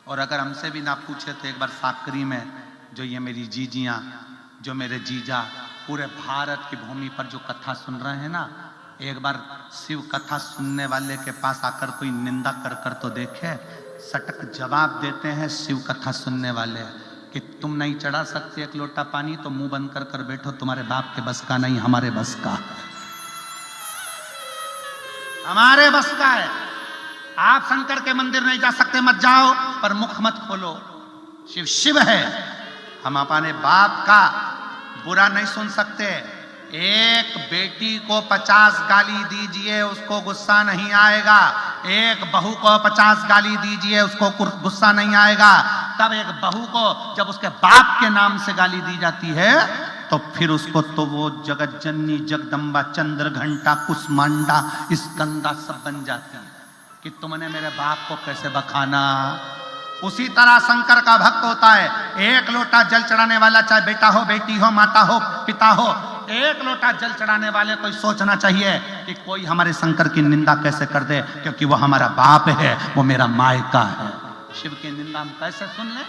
और अगर हमसे भी ना पूछे तो एक बार साकरी में जो ये मेरी जीजियां, जो मेरे जीजा पूरे भारत की भूमि पर जो कथा सुन रहे हैं ना, एक बार शिव कथा सुनने वाले के पास आकर कोई निंदा कर कर तो देखे। सटक जवाब देते हैं शिव कथा सुनने वाले कि तुम नहीं चढ़ा सकते एक लोटा पानी तो मुंह बंद कर कर बैठो, तुम्हारे बाप के बस का नहीं, हमारे बस का, हमारे बस का है। आप शंकर के मंदिर नहीं जा सकते, मत जाओ, पर मुख मत खोलो। शिव शिव है। हम अपने बाप का बुरा नहीं सुन सकते। एक बेटी को 50 गाली दीजिए, उसको गुस्सा नहीं आएगा। एक बहू को 50 गाली दीजिए, उसको गुस्सा नहीं आएगा। तब एक बहू को जब उसके बाप के नाम से गाली दी जाती है तो फिर उसको तो वो जगत जननी, जगदम्बा, चंद्र घंटा, कुसमांडा, स्कंदा सब बन जाती है कि तुमने मेरे बाप को कैसे बखाना। उसी तरह शंकर का भक्त होता है। एक लोटा जल चढ़ाने वाला, चाहे बेटा हो, बेटी हो, माता हो, पिता हो, एक लोटा जल चढ़ाने वाले को सोचना चाहिए कि कोई हमारे शंकर की निंदा कैसे कर दे, क्योंकि वो हमारा बाप है, वो मेरा मायका है। शिव की निंदा हम कैसे सुन लें?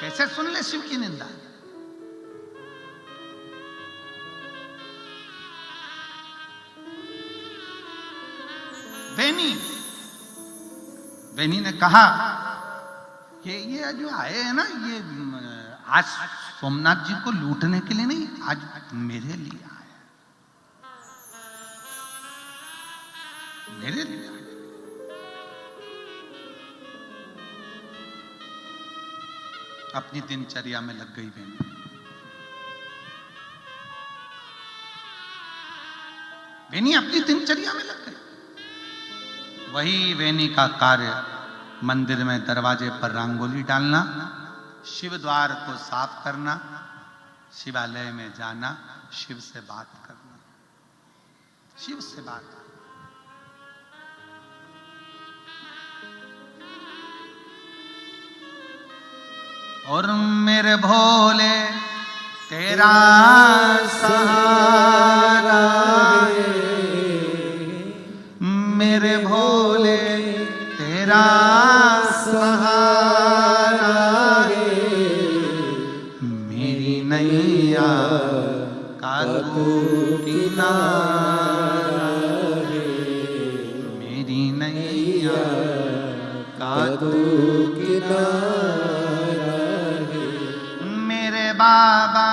कैसे सुन ले शिव की निंदा? बेनी ने कहा कि ये जो आए हैं ना, ये आज सोमनाथ जी को लूटने के लिए नहीं, आज मेरे लिए आए, मेरे लिए आए। अपनी दिनचर्या में लग गई बेनी अपनी दिनचर्या में लग गई। वही वेनी का कार्य मंदिर में दरवाजे पर रंगोली डालना, शिव द्वार को साफ करना, शिवालय में जाना, शिव से बात करना, शिव से बात। और मेरे भोले तेरा सहारा है, मेरे भोले तेरा सहारा है, मेरी नैया का तू किनारा है, मेरी नैया का तू किनारा है। मेरे बाबा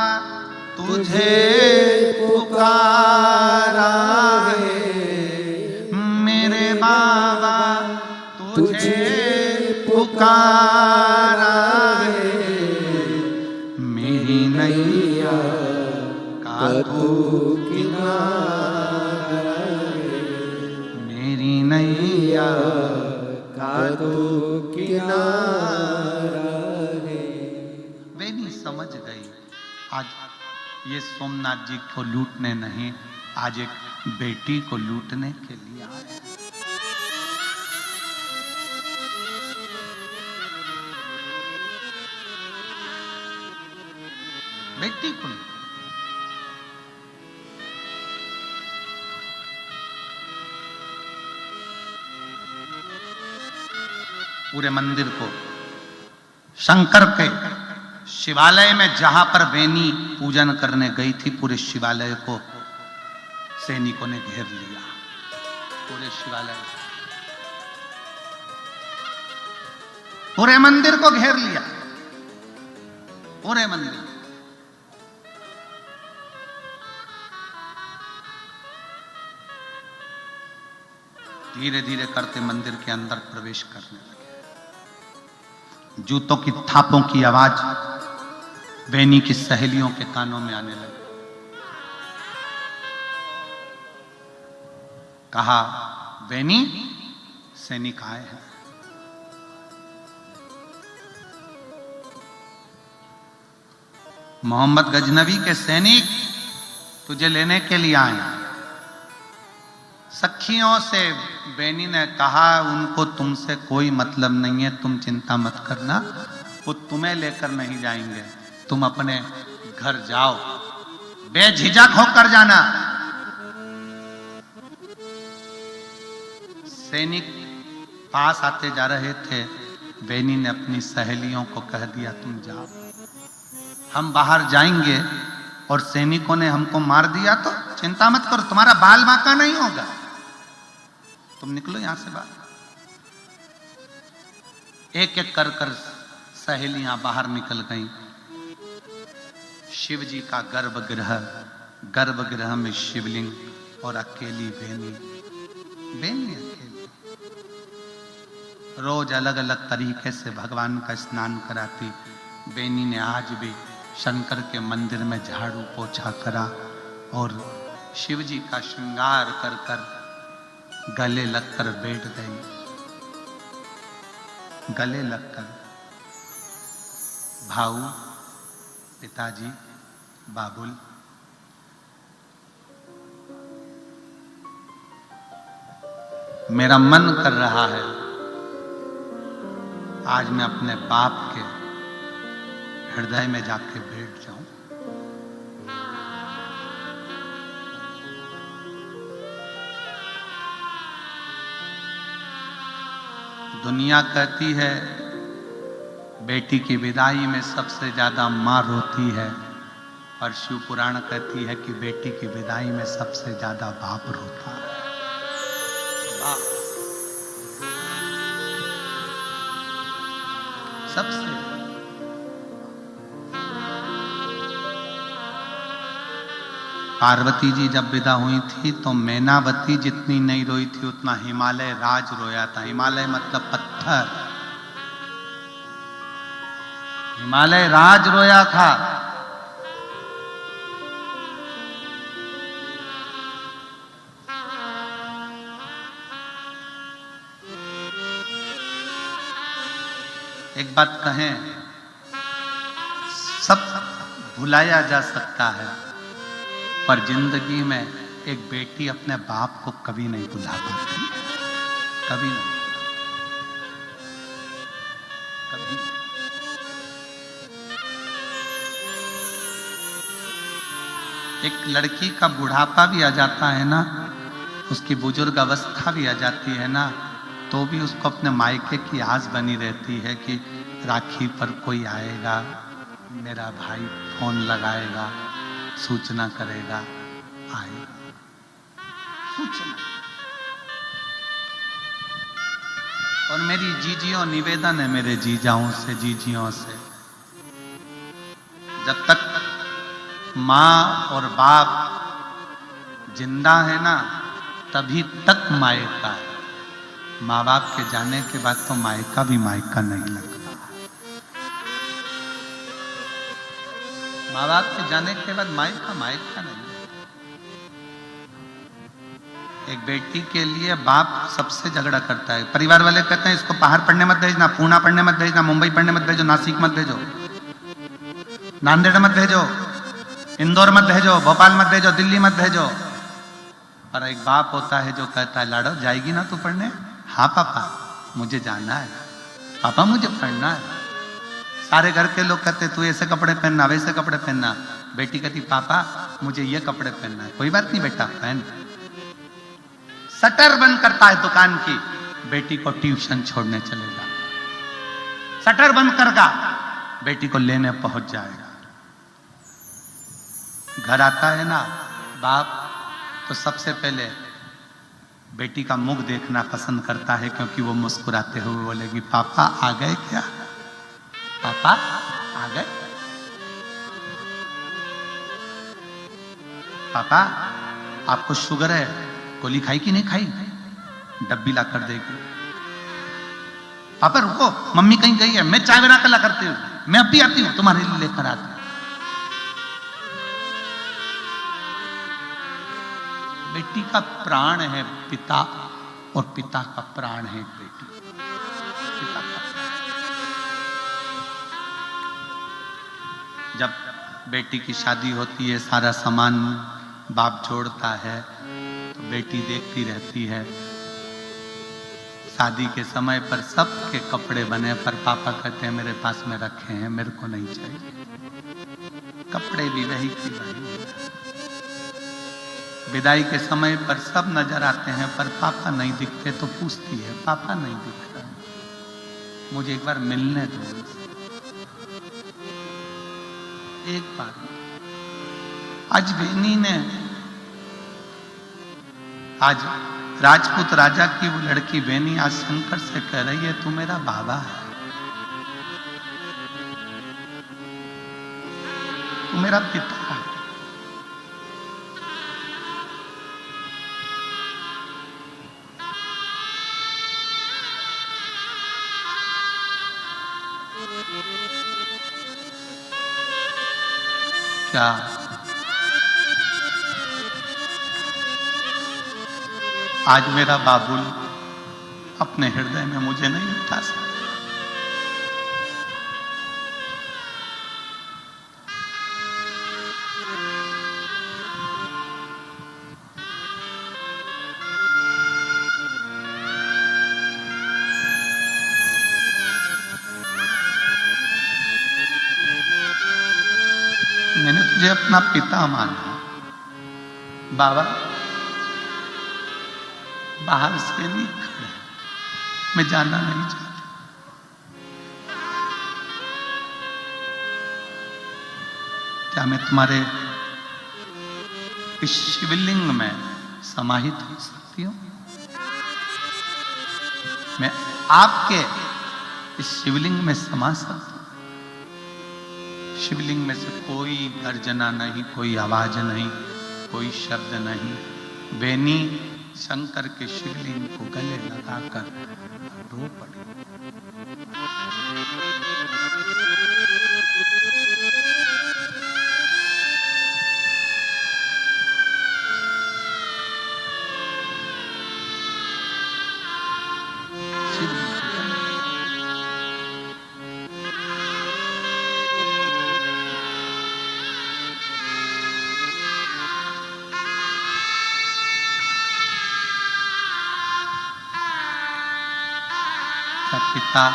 तुझे पुकारा है, मेरे बाबा तुझे पुकारा है, मेरी नैया का तू किनारा है, मेरी नैया का तू किनारा है। वे नहीं समझ गई, आज ये सोमनाथ जी को लूटने नहीं, आज एक बेटी को लूटने के लिए आए। बेटी को पूरे मंदिर को, शंकर के शिवालय में जहां पर बेनी पूजन करने गई थी, पूरे शिवालय को सैनिकों ने घेर लिया। पूरे शिवालय, पूरे मंदिर को घेर लिया, पूरे मंदिर। धीरे धीरे करते मंदिर के अंदर प्रवेश करने लगे। जूतों की थापों की आवाज बेनी की सहेलियों के कानों में आने लगी। कहा, बेनी, सैनिक आए हैं। मोहम्मद गजनवी के सैनिक तुझे लेने के लिए आए हैं। सखियों से बेनी ने कहा, उनको तुमसे कोई मतलब नहीं है, तुम चिंता मत करना, वो तुम्हें लेकर नहीं जाएंगे, तुम अपने घर जाओ, बेझिझक होकर जाना। सैनिक पास आते जा रहे थे, बेनी ने अपनी सहेलियों को कह दिया, तुम जाओ, हम बाहर जाएंगे और सैनिकों ने हमको मार दिया तो चिंता मत करो, तुम्हारा बाल बांका नहीं होगा, तुम निकलो यहां से बाहर। एक एक कर कर सहेलियां बाहर निकल गईं। शिव जी का गर्भगृह, गर्भगृह में शिवलिंग और अकेली बेनी, बेनी अकेली। रोज अलग अलग तरीके से भगवान का स्नान कराती। बेनी ने आज भी शंकर के मंदिर में झाड़ू पोछा करा और शिव जी का श्रृंगार कर कर गले लगकर बैठ गई। गले लगकर भाऊ, पिताजी, बाबुल, मेरा मन कर रहा है आज मैं अपने बाप के हृदय में जाके बैठ जाऊं। दुनिया कहती है बेटी की विदाई में सबसे ज्यादा मां रोती है, और शिव पुराण कहती है कि बेटी की विदाई में सबसे ज्यादा बाप रोता है। बाप सबसे पार्वती जी जब विदा हुई थी तो मैनावती जितनी नहीं रोई थी उतना हिमालय राज रोया था। हिमालय मतलब पत्थर, हिमालय राज रोया था। एक बात कहें, सब भुलाया जा सकता है पर जिंदगी में एक बेटी अपने बाप को कभी नहीं भुला पाती, कभी नहीं, कभी नहीं। एक लड़की का बुढ़ापा भी आ जाता है ना, उसकी बुजुर्ग अवस्था भी आ जाती है ना, तो भी उसको अपने मायके की आस बनी रहती है कि राखी पर कोई आएगा, मेरा भाई फोन लगाएगा, सूचना करेगा, आएगा सूचना। और मेरी जीजियों निवेदन है मेरे जीजाओं से, जीजियों से, जब तक माँ और बाप जिंदा है ना तभी तक मायका है। माँ बाप के जाने के बाद तो मायका भी मायका नहीं लगता। माँ बाप के जाने के बाद मायका मायका नहीं। एक बेटी के लिए बाप सबसे झगड़ा करता है। परिवार वाले कहते हैं इसको बाहर पढ़ने मत भेजना, पूना पढ़ने मत भेजना, मुंबई पढ़ने मत भेजो, नासिक मत भेजो, नांदेड़ मत भेजो, इंदौर मत भेजो, भोपाल मत भेजो, दिल्ली मत भेजो। पर एक बाप होता है जो कहता है लाडो जाएगी ना तू पढ़ने? हाँ पापा मुझे जाना है, पापा मुझे पढ़ना है। सारे घर के लोग कहते तू ऐसे कपड़े पहनना, वैसे कपड़े पहनना। बेटी कहती पापा मुझे ये कपड़े पहनना है। कोई बात नहीं बेटा पहन। शटर बंद करता है दुकान की, बेटी को ट्यूशन छोड़ने चलेगा। शटर बंद करगा, बेटी को लेने पहुंच जाएगा। घर आता है ना बाप तो सबसे पहले बेटी का मुख देखना पसंद करता है, क्योंकि वो मुस्कुराते हुए बोलेगी पापा आ गए क्या, पापा आ गए, पापा आपको शुगर है, गोली खाई कि नहीं खाई? डब्बी ला कर देगी। पापा रुको मम्मी कहीं गई है, मैं चाय बना कर ला करती हूँ, मैं अब भी आती हूँ तुम्हारे लिए लेकर आती हूँ। बेटी का प्राण है पिता और पिता का प्राण है बेटी। पिता का जब बेटी की शादी होती है सारा सामान बाप जोड़ता है तो बेटी देखती रहती है। शादी के समय पर सबके कपड़े बने पर पापा कहते हैं मेरे पास में रखे हैं, मेरे को नहीं चाहिए। कपड़े भी वही की वही। विदाई के समय पर सब नजर आते हैं पर पापा नहीं दिखते तो पूछती है पापा नहीं दिख रहे, मुझे एक बार मिलने दो उनसे। एक बार आज बेनी ने, आज राजपूत राजा की वो लड़की बेनी आज शंकर से कह रही है तू मेरा बाबा है, तू मेरा पिता है। क्या आज मेरा बाबुल अपने हृदय में मुझे नहीं उठा सकता? मैंने तुझे अपना पिता माना बाबा, बाहर से नहीं खड़े, मैं जाना नहीं चाहता। क्या मैं तुम्हारे इस शिवलिंग में समाहित हो सकती हूं? मैं आपके इस शिवलिंग में समा सकता हूं? शिवलिंग में से कोई गर्जना नहीं, कोई आवाज नहीं, कोई शब्द नहीं। बेनी शंकर के शिवलिंग को गले लगाकर रो पड़ी। पिता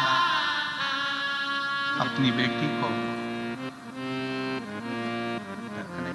अपनी बेटी को रखने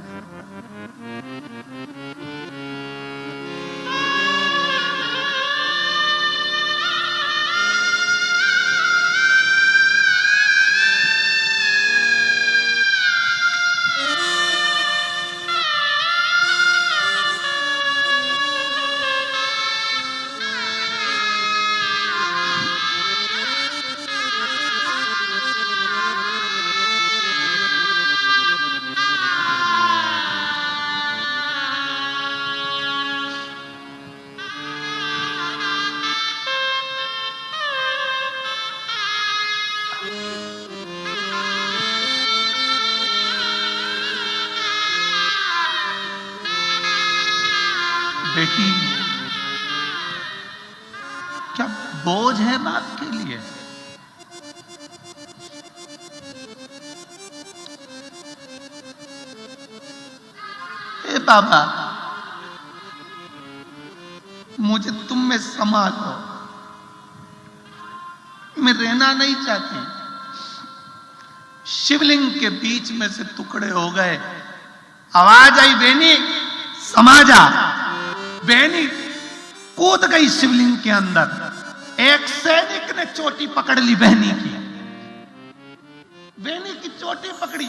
बेटी क्या बोझ है बाप के लिए? ए बाबा, मुझे तुम में समा लो, मैं रहना नहीं चाहती। शिवलिंग के बीच में से टुकड़े हो गए, आवाज आई, बेनी समा जा। बेनी कूद गई शिवलिंग के अंदर। एक सैनिक ने चोटी पकड़ ली बहनी की, बेनी की चोटी पकड़ी।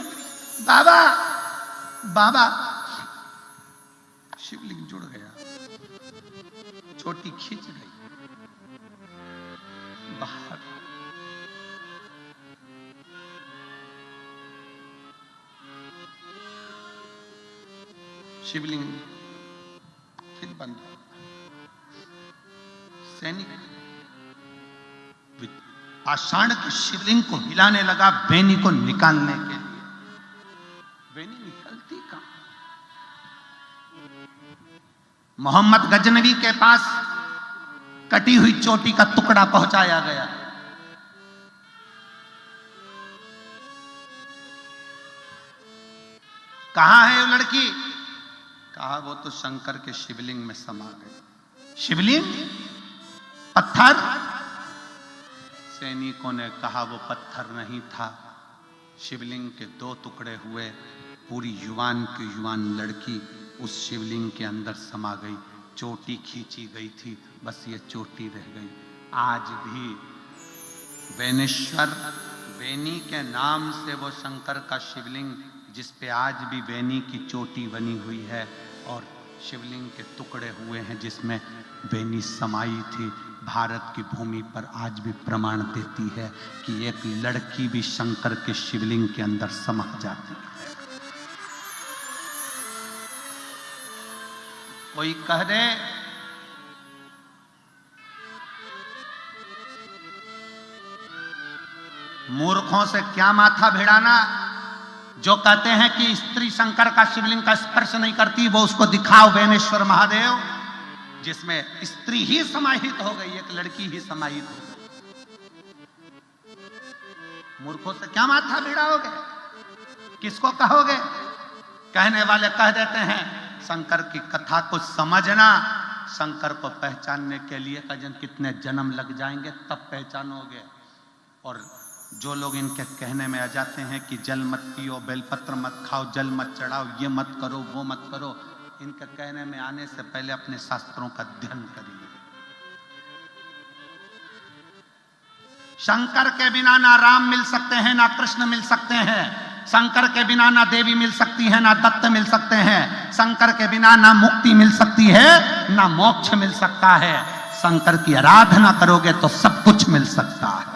बाबा बाबा, शिवलिंग जुड़ गया, चोटी खींच गई बाहर। शिवलिंग फिर बंद। सैनिक पाषाण की शिवलिंग को हिलाने लगा बेनी को निकालने के लिए। बेनी निकलती कहां? मोहम्मद गजनवी के पास कटी हुई चोटी का टुकड़ा पहुंचाया गया। कहां है वो लड़की? कहा वो तो शंकर के शिवलिंग में समा गई। शिवलिंग? पत्थर? सैनिकों ने कहा वो पत्थर नहीं था, शिवलिंग के दो टुकड़े हुए। पूरी युवान की युवान लड़की उस शिवलिंग के अंदर समा गई। चोटी खींची गई थी, बस ये चोटी रह गई। आज भी बेनेश्वर, बेनी के नाम से वो शंकर का शिवलिंग, जिस पे आज भी बेनी की चोटी बनी हुई है और शिवलिंग के टुकड़े हुए हैं जिसमें बेनी समाई थी, भारत की भूमि पर आज भी प्रमाण देती है कि एक लड़की भी शंकर के शिवलिंग के अंदर समा जाती है। कोई कह दे मूर्खों से क्या माथा भिड़ाना। जो कहते हैं कि स्त्री शंकर का शिवलिंग का स्पर्श नहीं करती, वो उसको दिखाओ बेनेश्वर महादेव, जिसमें स्त्री ही समाहित हो गई, एक लड़की ही समाहित हो गई। मूर्खों से क्या माथा भिड़ाओगे, किसको कहोगे। कहने वाले कह देते हैं शंकर की कथा को समझना, शंकर को पहचानने के लिए कजन कितने जन्म लग जाएंगे तब पहचानोगे। और जो लोग इनके कहने में आ जाते हैं कि जल मत पियो, बेलपत्र मत खाओ, जल मत चढ़ाओ, ये मत करो, वो मत करो, इनके कहने में आने से पहले अपने शास्त्रों का अध्ययन करिए। शंकर के बिना ना राम मिल सकते हैं, ना कृष्ण मिल सकते हैं। शंकर के बिना ना देवी मिल सकती है, ना दत्त मिल सकते हैं। शंकर के बिना ना मुक्ति मिल सकती है, ना मोक्ष मिल सकता है। शंकर की आराधना करोगे तो सब कुछ मिल सकता है।